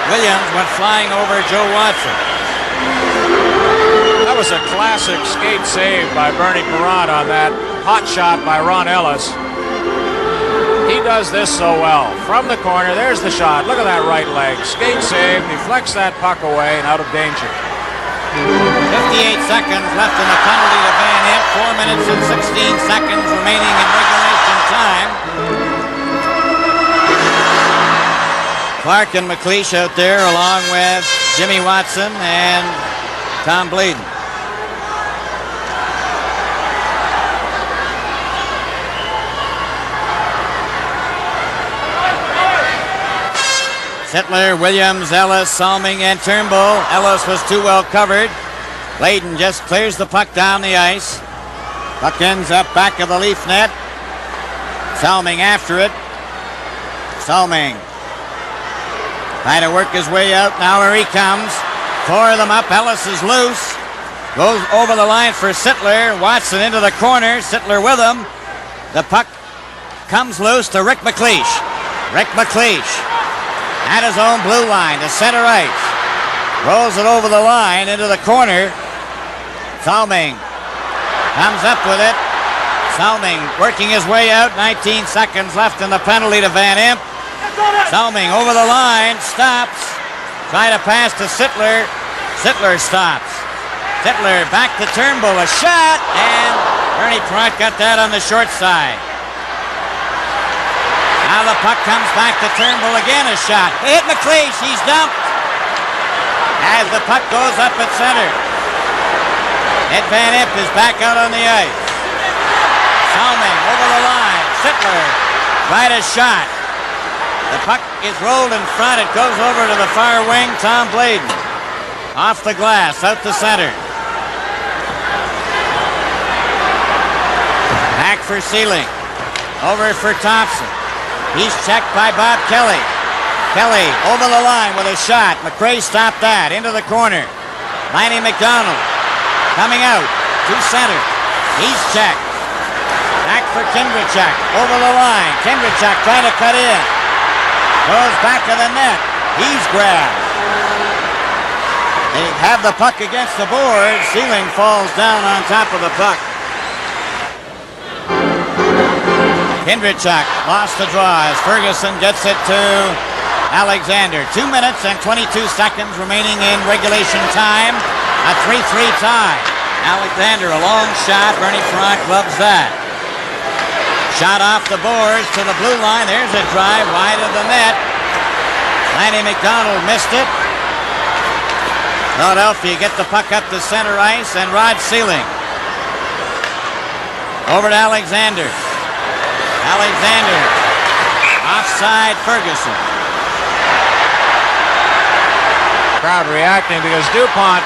Uillams went flying over Joe Watson. That was a classic skate save by Bernie Parent on that hot shot by Ron Ellis. He does this so well. From the corner, there's the shot. Look at that right leg. Skate save, deflects that puck away and out of danger. 58 seconds left in the penalty to Van Impe. 4 minutes and 16 seconds remaining in regulation time. Clark and McLeish out there along with Jimmy Watson and Tom Blade. Sittler, Uillьямс, Ellis, Salming, and Turnbull. Ellis was too well covered. Blэйn just clears the puck down the ice. Puck ends up back of the Leaf net. Salming after it. Salming trying to work his way out. Now here he comes. Four of them up. Ellis is loose. Goes over the line for Sittler. Watson into the corner. Sittler with him. The puck comes loose to Rick McLeish. Rick McLeish at his own blue line to center ice. Rolls it over the line into the corner. Salming comes up with it. Salming working his way out. 19 seconds left in the penalty to Van Imp. Salming over the line. Stops. Trying to pass to Sittler. Sittler stops. Sittler back to Turnbull. A shot. And Bernie Pratt got that on the short side. Now the puck comes back to Turnbull. Again a shot. Hit McLeish. He's dumped. As the puck goes up at center. Ed Van Imp is back out on the ice. Salming over the line. Sittler right a shot. The puck is rolled in front. It goes over to the far wing. Tom Blэйn off the glass out to center. Back for Sealing. Over for Thompson. He's checked by Bob Kelly. Kelly over the line with a shot. McRae stopped that. Into the corner. Lanny McDonald coming out to center. He's checked. Back for Kindrachuk. Over the line. Kindrachuk trying to cut in. Goes back to the net. He's grabbed. They have the puck against the board. Sealing falls down on top of the puck. Kindrachuk lost the draw as Ferguson gets it to Alexander. 2 minutes and 22 seconds remaining in regulation time. A 3-3 tie. Alexander, a long shot. Bernie Frank loves that. Shot off the boards to the blue line. There's a drive wide of the net. Lanny McDonald missed it. Philadelphia get the puck up to center ice, and Rod Sealing. Over to Alexander. Alexander. Offside Ferguson. Crowd reacting because Dupont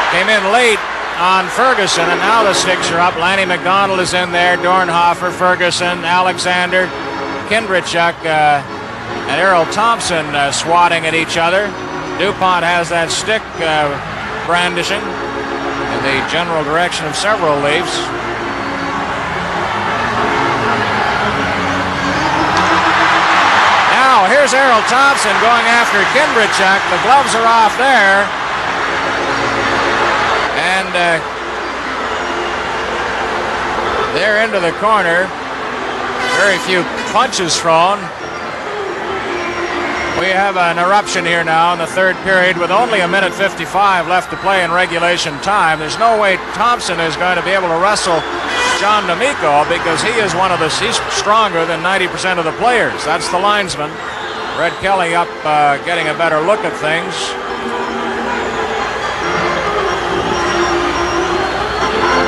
came in late on Ferguson, and now the sticks are up. Lanny McDonald is in there. Dornhofer, Ferguson, Alexander, Kindrachuk, and Errol Thompson swatting at each other. Dupont has that stick brandishing in the general direction of several Leafs. Now here's Errol Thompson going after Kindrachuk. The gloves are off there. And they're into the corner. Very few punches thrown. We have an eruption here now in the third period with only 1:55 left to play in regulation time. There's no way Thompson is going to be able to wrestle John D'Amico because he is he's stronger than 90% of the players. That's the linesman. Red Kelly up getting a better look at things.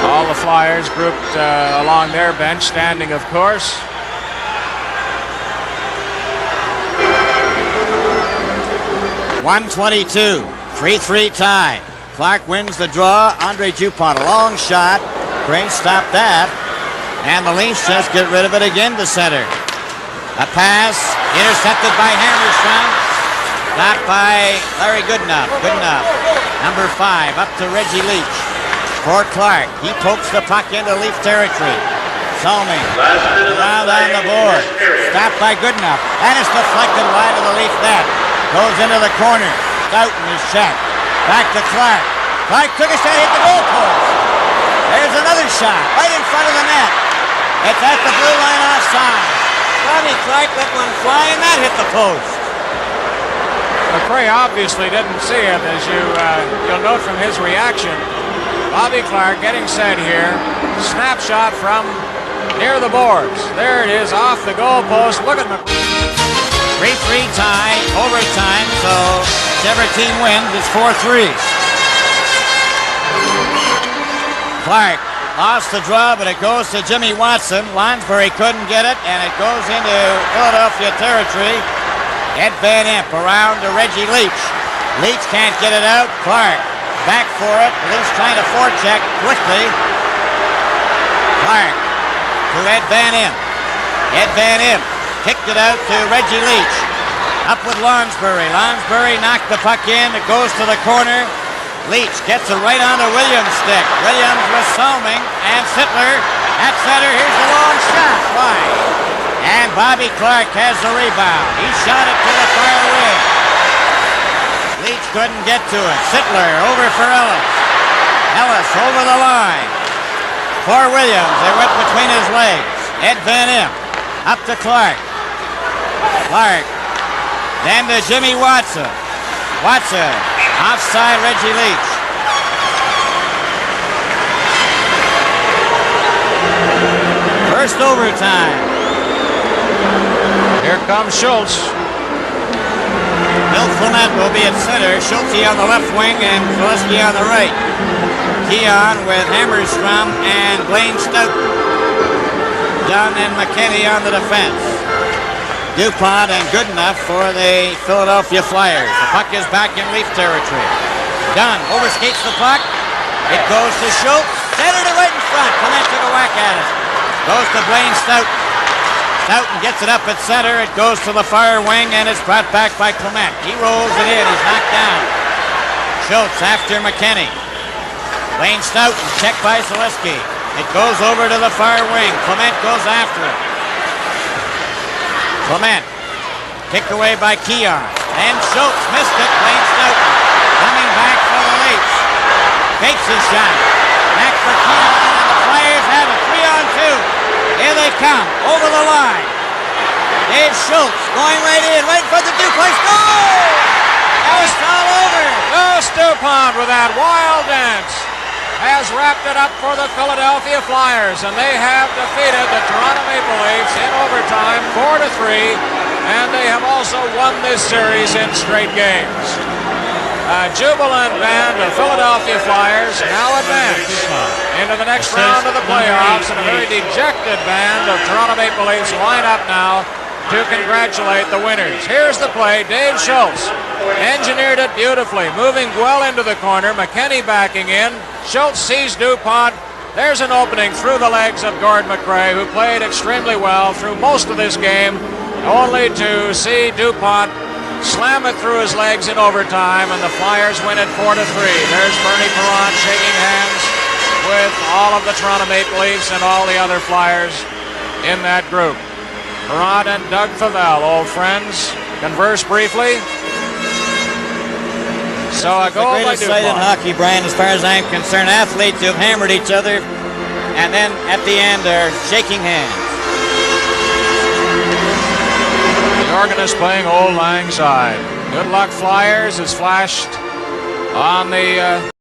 All the Flyers grouped along their bench, standing of course. .122, 3-3 tie. Clark wins the draw. Andre Dupont, a long shot. Gray stopped that. And the Leafs just get rid of it again to center. A pass intercepted by Hammerstrom. Stopped by Larry Goodenough. Goodenough, number 5, up to Reggie Leach. For Clark, he pokes the puck into Leaf territory. Salming around on the board. Stopped by Goodenough. And it's deflected wide of the Leaf net. Goes into the corner. Stoughton is checked. Back to Clark. Clark took a shot, hit the goal post. There's another shot right in front of the net. It's at the blue line offside. Bobby Clark let one fly, and that hit the post. McRae obviously didn't see it, as you'll note from his reaction. Bobby Clark getting set here. Snapshot from near the boards. There it is, off the goal post. Look at McRae. 3-3 tie, overtime, so whichever team wins, it's 4-3. Clark lost the draw, but it goes to Jimmy Watson. Lansbury couldn't get it, and it goes into Philadelphia territory. Ed Van Imp around to Reggie Leach. Leach can't get it out. Clark back for it. Leach trying to forecheck quickly. Clark to Ed Van Imp. Ed Van Imp kicked it out to Reggie Leach. Up with Lonsbury. Lonsbury knocked the puck in. It goes to the corner. Leach gets it right on the Williams stick. Williams with Salming and Sittler at center. Here's the long shot. Wide. And Bobby Clark has the rebound. He shot it to the far wing. Leach couldn't get to it. Sittler over for Ellis. Ellis over the line. For Williams. They went between his legs. Ed Van Imp up to Clark. Clark. Then to Jimmy Watson. Watson. Offside Reggie Leach. First overtime. Here comes Schultz. Bill Clement will be at center. Schultz on the left wing and Zaleski on the right. Keon with Hammerstrom and Blaine Stoughton. Dunn and McKinney on the defense. Dupont and good enough for the Philadelphia Flyers. The puck is back in Leaf territory. Dunn overskates the puck. It goes to Schultz. Centered it right in front. Clement took a whack at it. Goes to Blaine Stoughton. Stoughton gets it up at center. It goes to the far wing and it's brought back by Clement. He rolls it in. He's knocked down. Schultz after McKinney. Blaine Stoughton checked by Zaleski. It goes over to the far wing. Clement goes after it. Clement kicked away by Keon. And Schultz missed it. Blaine Stoughton coming back for the Leafs. Fakes his shot. Back for Keon. And the Flyers have it. 3-on-2. Here they come. Over the line. Dave Schultz going right in. Right for the Dupont. Goal! Ellis all over. Gus Dupont with that wild dance has wrapped it up for the Philadelphia Flyers, and they have defeated the Toronto Maple Leafs in overtime 4-3, and they have also won this series in straight games. A jubilant band of Philadelphia Flyers now advance into the next round of the playoffs, and a very dejected band of Toronto Maple Leafs line up now to congratulate the winners. Here's the play. Dave Schultz engineered it beautifully, moving well into the corner. McKinney backing in. Schultz sees Dupont. There's an opening through the legs of Gord McRae, who played extremely well through most of this game, only to see Dupont slam it through his legs in overtime, and the Flyers win it 4-3. There's Bernie Perron shaking hands with all of the Toronto Maple Leafs and all the other Flyers in that group. Perron and Doug Favell, old friends, converse briefly. So a goal by Dupont. The greatest sight in hockey, Brian, as far as I'm concerned. Athletes who have hammered each other, and then at the end are shaking hands. The organist playing Old Lang Syne. Good luck, Flyers, is flashed on the